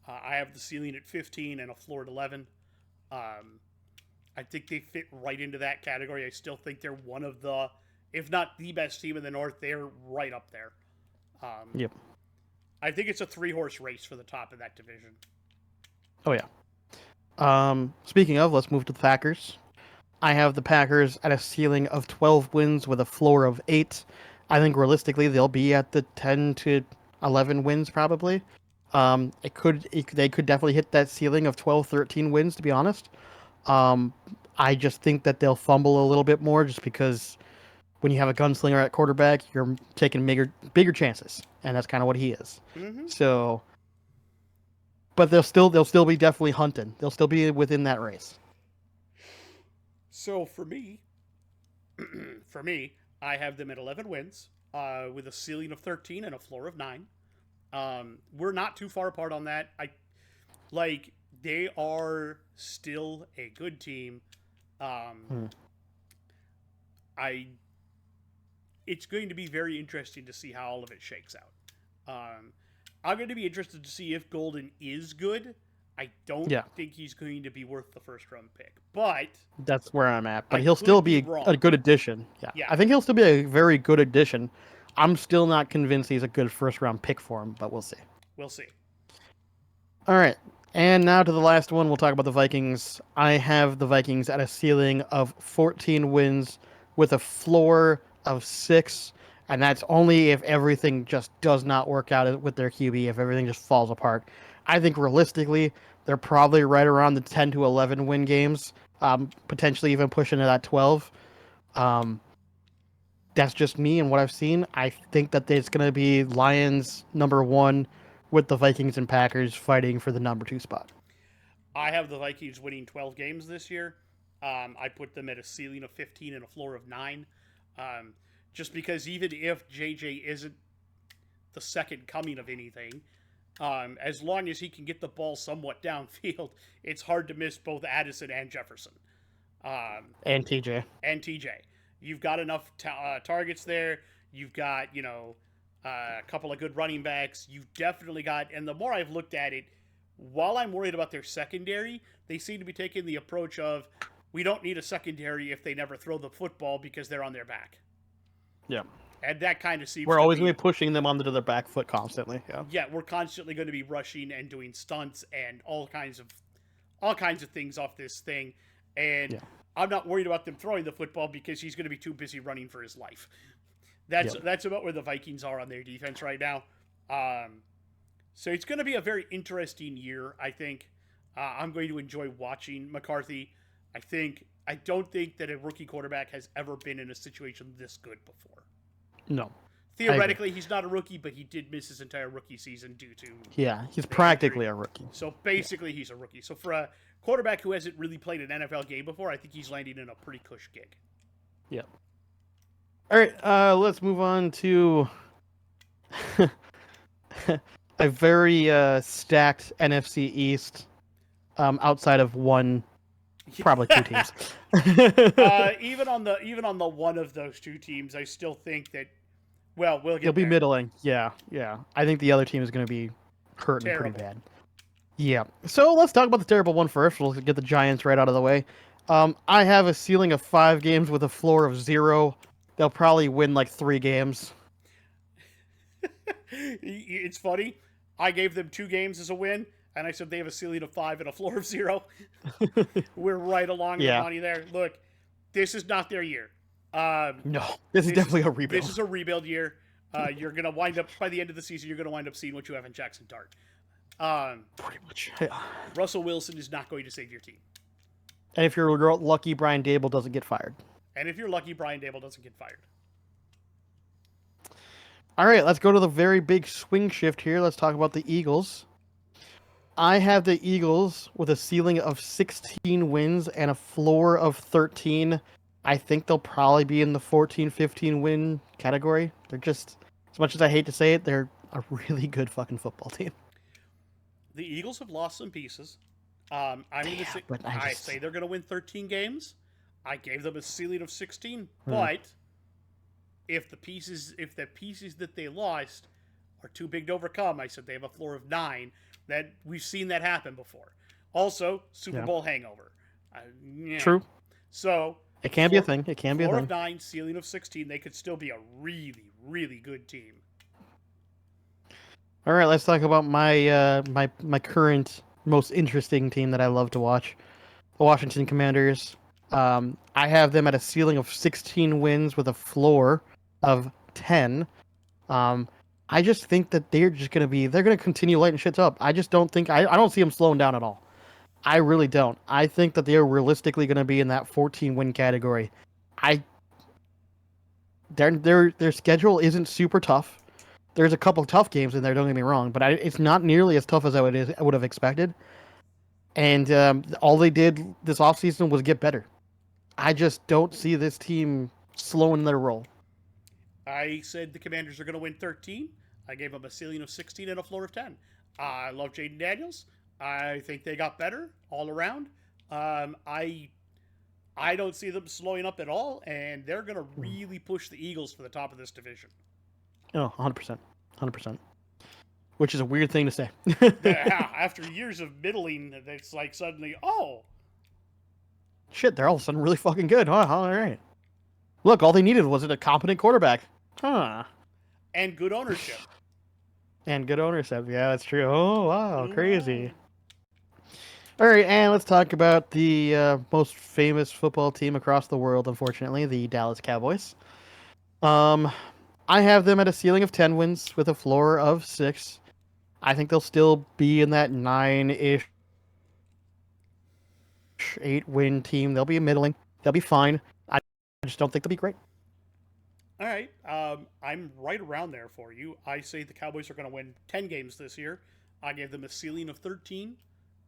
I have the ceiling at 15 and a floor at 11. I think they fit right into that category. I still think they're one of the, if not the best team in the North. They're right up there.
Yep.
I think it's a 3-horse race for the top of that division.
Oh, yeah. Speaking of, let's move to the Packers. I have the Packers at a ceiling of 12 wins with a floor of 8. I think realistically they'll be at the 10 to 11 wins probably. They could definitely hit that ceiling of 12, 13 wins, to be honest. I just think that they'll fumble a little bit more just because when you have a gunslinger at quarterback, you're taking bigger chances, and that's kind of what he is.
Mm-hmm.
So, but they'll still be definitely hunting. They'll still be within that race.
So for me, I have them at 11 wins, with a ceiling of 13 and a floor of 9. We're not too far apart on that. They are still a good team. It's going to be very interesting to see how all of it shakes out. I'm going to be interested to see if Golden is good. I don't think he's going to be worth the first-round pick, but
that's where I'm at. But he'll still be a good addition. Yeah, I think he'll still be a very good addition. I'm still not convinced he's a good first-round pick for him, but we'll see.
We'll see.
All right, and now to the last one. We'll talk about the Vikings. I have the Vikings at a ceiling of 14 wins with a floor of 6, and that's only if everything just does not work out with their QB, if everything just falls apart. I think realistically, they're probably right around the 10 to 11 win games, potentially even pushing to that 12. That's just me and what I've seen. I think that it's going to be Lions number 1 with the Vikings and Packers fighting for the number 2 spot.
I have the Vikings winning 12 games this year. I put them at a ceiling of 15 and a floor of 9. Just because even if JJ isn't the second coming of anything, as long as he can get the ball somewhat downfield, it's hard to miss both Addison and Jefferson.
And TJ.
You've got enough targets there. You've got, a couple of good running backs. You've definitely got, and the more I've looked at it, while I'm worried about their secondary, they seem to be taking the approach of, we don't need a secondary if they never throw the football because they're on their back.
Yeah.
And that kind of seems
We're
to
always
be...
going to be pushing them onto their back foot constantly. Yeah.
Yeah, we're constantly going to be rushing and doing stunts and all kinds of things off this thing. And
Yeah.
I'm not worried about them throwing the football because he's going to be too busy running for his life.
Yep.
That's about where the Vikings are on their defense right now. So it's going to be a very interesting year, I think. I'm going to enjoy watching McCarthy. I don't think that a rookie quarterback has ever been in a situation this good before.
No.
Theoretically, he's not a rookie, but he did miss his entire rookie season due to...
Yeah, he's practically
injury.
a rookie.
So basically, he's a rookie. So for a quarterback who hasn't really played an NFL game before, I think he's landing in a pretty cush gig.
Yeah. All right, let's move on to a very stacked NFC East outside of one, probably two teams.
Even on the one of those two teams, I still think that... Well, we'll get
It'll be
there.
middling. Yeah. I think the other team is going to be hurting
Terrible.
pretty bad. Yeah. So let's talk about the terrible one first. We'll get the Giants right out of the way. I have a ceiling of 5 games with a floor of 0. They'll probably win like 3 games.
It's funny. I gave them 2 games as a win, and I said they have a ceiling of 5 and a floor of 0. We're right along the money there. Look, this is not their year.
No, this is definitely a rebuild.
This is a rebuild year. You're going to wind up, by the end of the season, you're going to wind up seeing what you have in Jackson Dart.
Pretty much. Yeah.
Russell Wilson is not going to save your team.
And if you're lucky, Brian Dable doesn't get fired. All right, let's go to the very big swing shift here. Let's talk about the Eagles. I have the Eagles with a ceiling of 16 wins and a floor of 13. I think they'll probably be in the 14-15 win category. They're just, as much as I hate to say it, they're a really good fucking football team.
The Eagles have lost some pieces. I'm going to say, I say they're going to win 13 games. I gave them a ceiling of 16, but if the pieces that they lost are too big to overcome, I said they have a floor of 9. That we've seen that happen before. Also, Super Bowl hangover.
True.
So
it can be a thing.
Floor of 9, ceiling of 16. They could still be a really, really good team.
All right, let's talk about my my current most interesting team that I love to watch, the Washington Commanders. I have them at a ceiling of 16 wins with a floor of 10. I just think that they're going to continue lighting shit up. I just don't think, I don't see them slowing down at all. I really don't. I think that they're realistically going to be in that 14 win category. Their schedule isn't super tough. There's a couple tough games in there, don't get me wrong, but it's not nearly as tough as I would have expected. And all they did this offseason was get better. I just don't see this team slowing their roll.
I said the Commanders are going to win 13. I gave them a ceiling of 16 and a floor of 10. I love Jaden Daniels. I think they got better all around. I don't see them slowing up at all, and they're going to really push the Eagles for the top of this division.
Oh, 100%. 100%. Which is a weird thing to say.
Yeah, after years of middling, it's like suddenly, oh.
Shit, they're all of a sudden really fucking good. Oh, all right. Look, all they needed was a competent quarterback. Huh.
And good ownership.
Yeah, that's true. Oh, wow, crazy. All right, and let's talk about the most famous football team across the world, unfortunately, the Dallas Cowboys. I have them at a ceiling of 10 wins with a floor of 6. I think they'll still be in that 9-ish, 8-win team. They'll be middling. They'll be fine. I just don't think they'll be great.
All right. I'm right around there for you. I say the Cowboys are going to win 10 games this year. I gave them a ceiling of 13.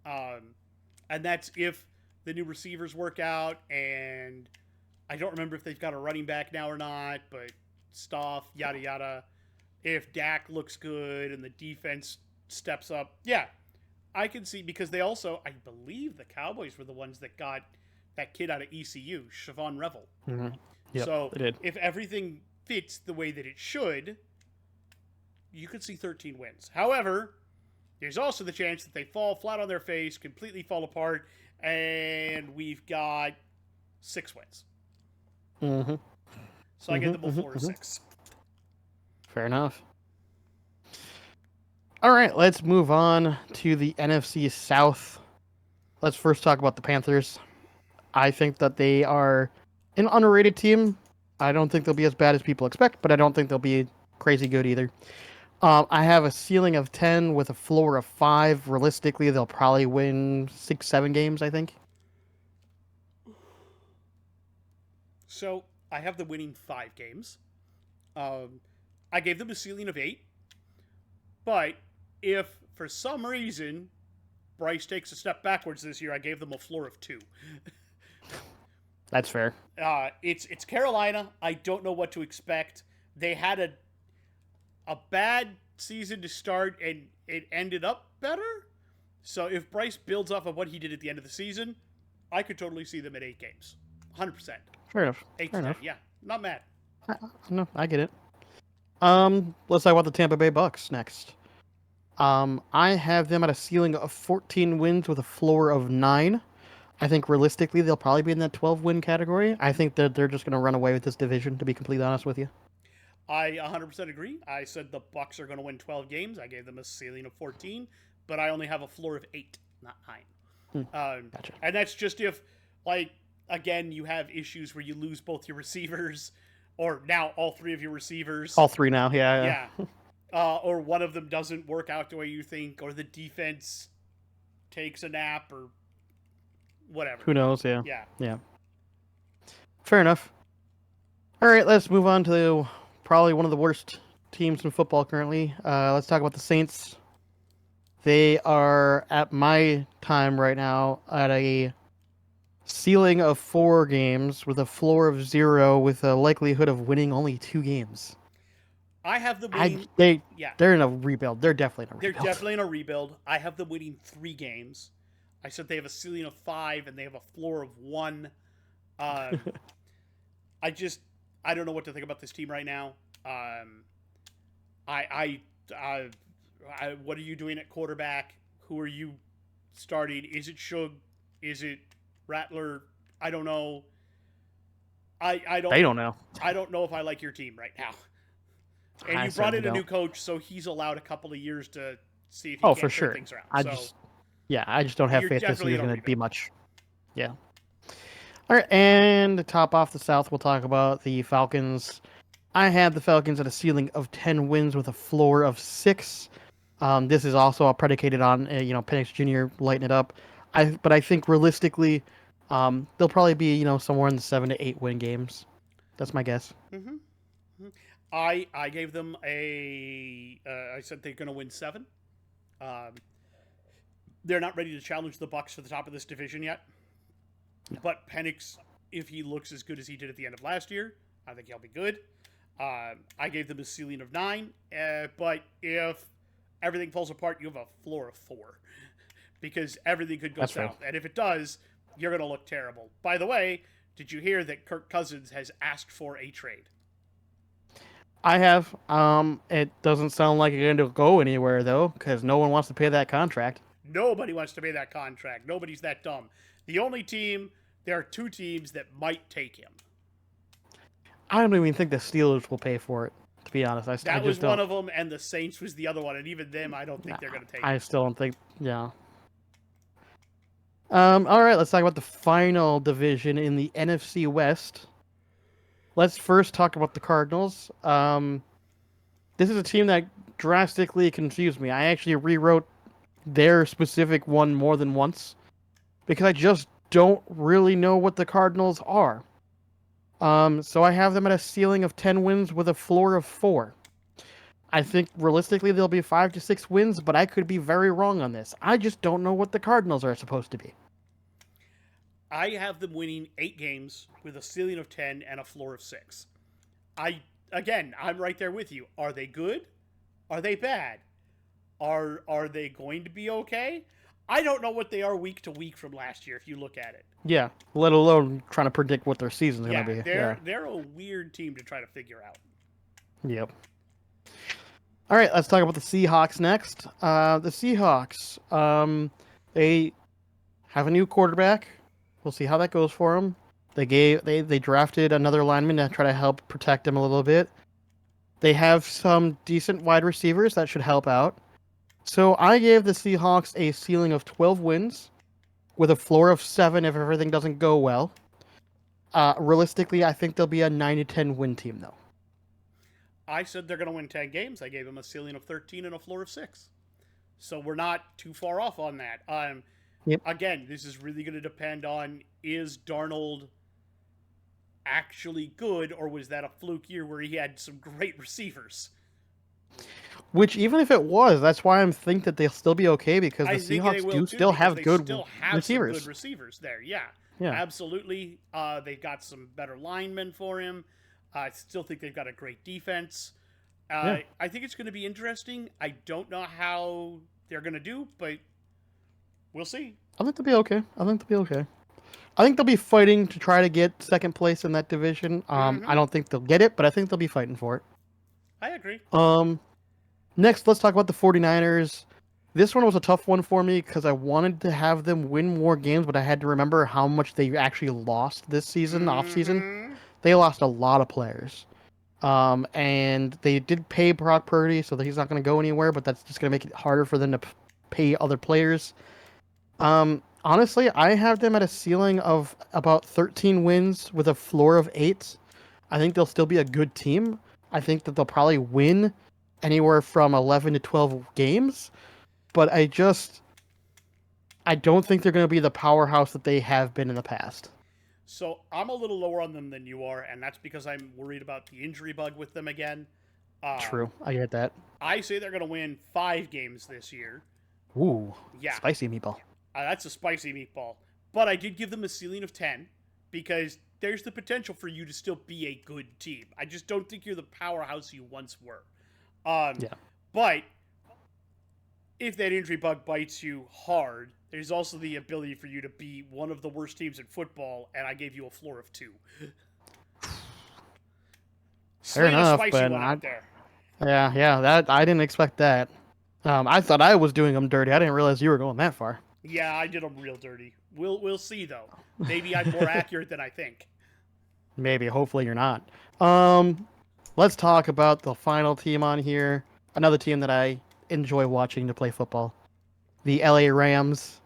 And that's if the new receivers work out. And I don't remember if they've got a running back now or not, but stuff, yada, yada. If Dak looks good and the defense steps up. Yeah, I can see, because they also, I believe the Cowboys were the ones that got that kid out of ECU, Siobhan Revel.
Mm-hmm. Yep,
so
they did.
If everything fits the way that it should, you could see 13 wins. However, there's also the chance that they fall flat on their face, completely fall apart, and we've got 6 wins.
Mm-hmm.
So I give them a floor of 6.
Fair enough. All right, let's move on to the NFC South. Let's first talk about the Panthers. I think that they are an underrated team. I don't think they'll be as bad as people expect, but I don't think they'll be crazy good either. I have a ceiling of 10 with a floor of 5. Realistically, they'll probably win 6, 7 games, I think.
So I have them winning 5 games. Um, I gave them a ceiling of 8, but if for some reason Bryce takes a step backwards this year, I gave them a floor of 2.
That's fair.
It's Carolina. I don't know what to expect. They had a bad season to start, and it ended up better. So if Bryce builds off of what he did at the end of the season, I could totally see them at 8 games, 100%.
Fair enough.
8
Fair
to 10,
enough.
yeah, not mad.
No, I get it. Let's talk about the Tampa Bay Bucks next. I have them at a ceiling of 14 wins with a floor of 9. I think realistically they'll probably be in that 12-win category. I think that they're just going to run away with this division, to be completely honest with you.
I 100% agree. I said the Bucks are going to win 12 games. I gave them a ceiling of 14, but I only have a floor of 8, not 9.
Gotcha.
And that's just if, like, again, you have issues where you lose both your receivers, or now all 3 of your receivers.
All 3 now, yeah.
Or one of them doesn't work out the way you think, or the defense takes a nap, or whatever.
Who knows?
Yeah.
Yeah. Fair enough. All right, let's move on to probably one of the worst teams in football currently. Let's talk about the Saints. They are, at my time right now, at a ceiling of 4 games with a floor of 0 with a likelihood of winning only 2 games.
I have them winning.
They're in a rebuild. They're definitely in a rebuild.
They're definitely in a rebuild. I have them winning 3 games. I said they have a ceiling of 5 and they have a floor of 1. I don't know what to think about this team right now. What are you doing at quarterback? Who are you starting? Is it Shug? Is it Rattler? I don't know. They
don't know.
I don't know if I like your team right now. And you brought in a new coach, so he's allowed a couple of years to see if he can turn things around.
I just don't have faith this year is going to be much. Yeah. All right, and to top off the South, we'll talk about the Falcons. I have the Falcons at a ceiling of 10 wins with a floor of 6. This is also predicated on Penix Jr. lighting it up. But I think realistically, they'll probably be somewhere in the 7 to 8 win games. That's my guess.
Mm-hmm. I gave them I said they're going to win 7. They're not ready to challenge the Bucs for the top of this division yet. No. But Penix, if he looks as good as he did at the end of last year, I think he'll be good. I gave them a ceiling of 9. But if everything falls apart, you have a floor of 4. Because everything could go south. Fair. And if it does, you're going to look terrible. By the way, did you hear that Kirk Cousins has asked for a trade?
I have. It doesn't sound like it's going to go anywhere, though, because no one wants to pay that contract.
Nobody wants to pay that contract. Nobody's that dumb. There are 2 teams that might take him.
I don't even think the Steelers will pay for it, to be honest.
That was one of them, and the Saints was the other one, and even them, I don't think they're going to take it.
I still don't think, yeah. All right, let's talk about the final division in the NFC West. Let's first talk about the Cardinals. This is a team that drastically confused me. I actually rewrote their specific one more than once because I just don't really know what the Cardinals are. So I have them at a ceiling of 10 wins with a floor of 4. I think realistically they'll be 5 to 6 wins, but I could be very wrong on this. I just don't know what the Cardinals are supposed to be.
I have them winning 8 games with a ceiling of 10 and a floor of 6. I'm right there with you. Are they good? Are they bad? Are they going to be okay? I don't know what they are week to week from last year if you look at it.
Yeah, let alone trying to predict what their season's going to be.
They're a weird team to try to figure out.
Yep. All right, let's talk about the Seahawks next. The Seahawks, they have a new quarterback. We'll see how that goes for them. They drafted another lineman to try to help protect him a little bit. They have some decent wide receivers that should help out. So I gave the Seahawks a ceiling of 12 wins with a floor of 7 if everything doesn't go well. Realistically, I think they'll be a 9 to 10 win team, though.
I said they're going to win 10 games. I gave them a ceiling of 13 and a floor of 6. So we're not too far off on that.
Yep.
Again, this is really going to depend on, is Darnold actually good, or was that a fluke year where he had some great receivers?
Which, even if it was, that's why I think that they'll still be okay because the
I think they
Seahawks
will
do
too,
still
because
have
they
good
still have
receivers.
some good receivers there. Yeah,
Yeah.
absolutely. They've got some better linemen for him. I still think they've got a great defense.
Yeah.
I think it's going to be interesting. I don't know how they're going to do, but we'll see.
I think they'll be okay. I think they'll be fighting to try to get second place in that division. I don't think they'll get it, but I think they'll be fighting for it.
I agree.
Next, let's talk about the 49ers. This one was a tough one for me because I wanted to have them win more games, but I had to remember how much they actually lost this season, off season. They lost a lot of players. And they did pay Brock Purdy, so that he's not going to go anywhere, but that's just going to make it harder for them to pay other players. Honestly, I have them at a ceiling of about 13 wins with a floor of 8. I think they'll still be a good team. I think that they'll probably win anywhere from 11 to 12 games, but I don't think they're going to be the powerhouse that they have been in the past.
So I'm a little lower on them than you are, and that's because I'm worried about the injury bug with them again.
True, I get that.
I say they're going to win 5 games this year.
Ooh,
yeah,
spicy meatball.
That's a spicy meatball. But I did give them a ceiling of 10 because there's the potential for you to still be a good team. I just don't think you're the powerhouse you once were. But if that injury bug bites you hard, there's also the ability for you to be one of the worst teams in football, and I gave you a floor of 2.
Fair enough, but that I didn't expect that. I thought I was doing them dirty. I didn't realize you were going that far.
Yeah, I did them real dirty. We'll see though. Maybe I'm more accurate than I think.
Maybe. Hopefully you're not. Let's talk about the final team on here. Another team that I enjoy watching to play football. The LA Rams.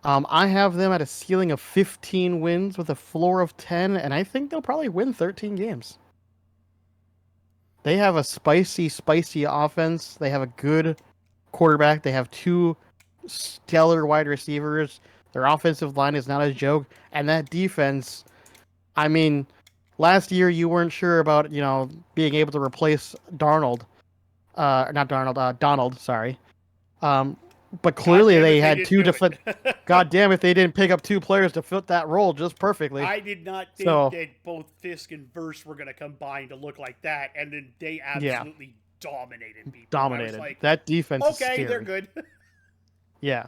I have them at a ceiling of 15 wins with a floor of 10, and I think they'll probably win 13 games. They have a spicy offense. They have a good quarterback. They have 2 stellar wide receivers. Their offensive line is not a joke. And that defense, I mean, last year you weren't sure about, being able to replace Darnold. Donald, sorry. But clearly they had 2 different. God damn if they didn't pick up 2 players to fit that role just perfectly.
I did not think that both Fisk and Verse were going to combine to look like that, and then they absolutely dominated people.
Dominated.
Like,
that defense is scary.
They're good.
Yeah.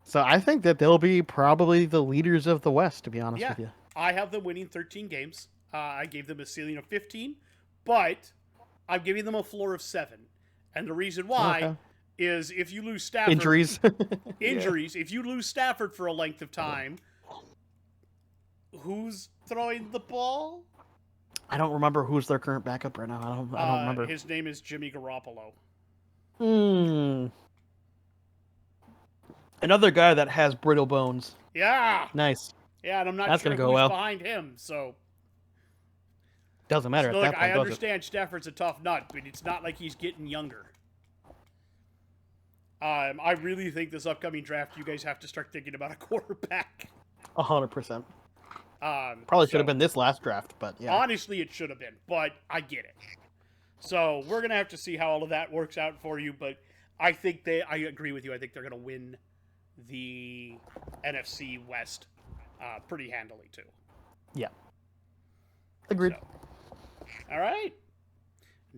So I think that they'll be probably the leaders of the West, to be honest with you.
I have them winning 13 games. I gave them a ceiling of 15, but I'm giving them a floor of 7. And the reason why is if you lose Stafford...
Injuries.
If you lose Stafford for a length of time, who's throwing the ball?
I don't remember who's their current backup right now. I don't remember.
His name is Jimmy Garoppolo.
Another guy that has brittle bones.
Yeah.
Nice.
Yeah, and I'm not
That's
sure
gonna
who's
go
behind him, so...
Doesn't matter
So,
at that point,
I understand Stafford's a tough nut, but it's not like he's getting younger. I really think this upcoming draft, you guys have to start thinking about a quarterback.
100%. Probably should have been this last draft, but yeah.
Honestly, it should have been, but I get it. So we're going to have to see how all of that works out for you, but I agree with you. I think they're going to win the NFC West pretty handily, too.
Yeah. Agreed.
So, all right.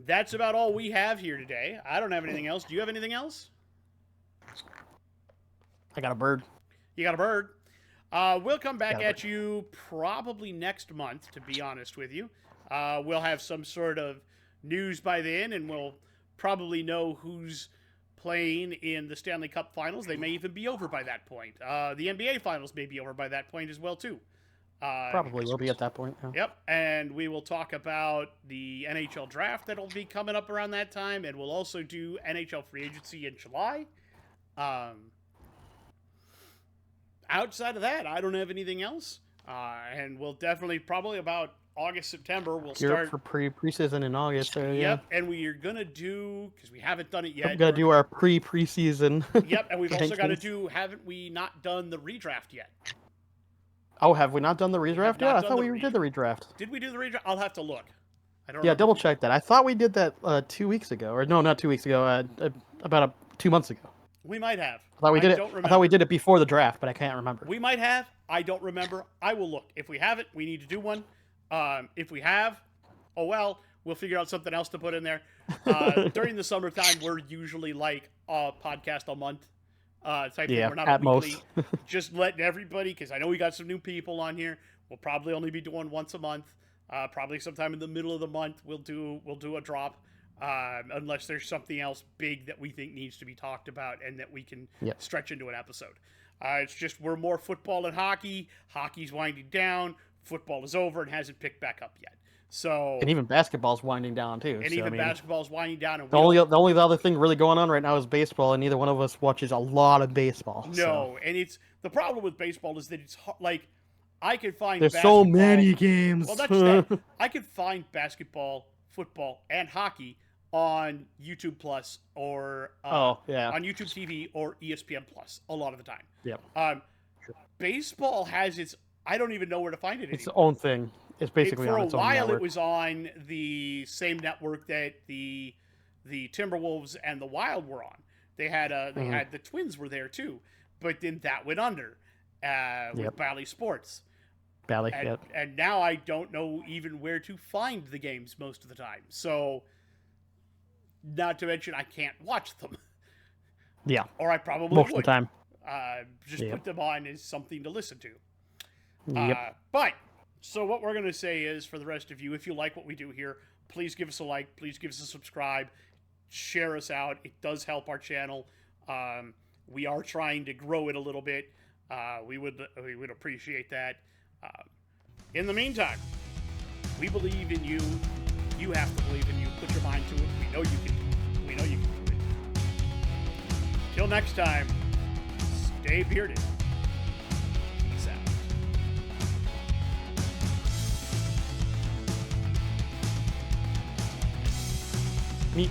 That's about all we have here today. I don't have anything else. Do you have anything else?
I got a bird.
You got a bird. We'll come back at you probably next month, to be honest with you. We'll have some sort of news by then, and we'll probably know who's playing in the Stanley Cup Finals. They may even be over by that point. The NBA Finals may be over by that point as well, too.
Probably will be at that point. Yeah.
Yep, and we will talk about the NHL draft that'll be coming up around that time, and we'll also do NHL free agency in July. Outside of that, I don't have anything else, and we'll definitely probably about August, September, we'll
Gear
start
up for preseason in August. So, yeah.
Yep, and we are gonna do because we haven't done it yet.
We gotta do our preseason.
Yep, and we've also got to do. Haven't we not done the redraft yet?
Oh, have we not done the redraft yet? I thought we did the redraft.
Did we do the redraft? I'll have to look. I don't.
Yeah, double check that. I thought we did that 2 weeks ago, or no, not 2 weeks ago. About 2 months ago.
We might have.
I thought we did it. I thought we did it before the draft, but I can't remember.
We might have. I don't remember. I will look. If we haven't, we need to do one. If we have, oh well, we'll figure out something else to put in there. During the summertime, we're usually like a podcast a month type thing. We're not
at
weekly.
most.
Just letting everybody, because I know we got some new people on here. We'll probably only be doing once a month. Probably sometime in the middle of the month, we'll do a drop. Unless there's something else big that we think needs to be talked about and that we can stretch into an episode. It's just we're more football and hockey. Hockey's winding down. Football is over and hasn't picked back up yet. So
and even basketball's winding down too.
And even basketball's winding down. And
the only other thing really going on right now is baseball, and neither one of us watches a lot of baseball.
No, and it's the problem with baseball is that it's like I could find
there's so many games.
Well, that's that. I could find basketball, football, and hockey on YouTube Plus or on YouTube TV or ESPN Plus a lot of the time.
Yep.
Baseball has its. I don't even know where to find it anymore.
It's its own thing. It's basically on its own network.
For a while, it was on the same network that the Timberwolves and the Wild were on. They had had the Twins were there too, but then that went under with Bally Sports.
Bally,
and now I don't know even where to find the games most of the time. So, not to mention I can't watch them.
Yeah.
Or I probably
most
would.
of the time.
Just put them on as something to listen to.
But
so what we're going to say is for the rest of you, if you like what we do here, please give us a like, please give us a subscribe, share us out. It does help our channel. We are trying to grow it a little bit. We would appreciate that. In the meantime, we believe in you. You have to believe in you. Put your mind to it. We know you can do it. We know you can do it. Till next time, stay bearded. Peace out.
Meet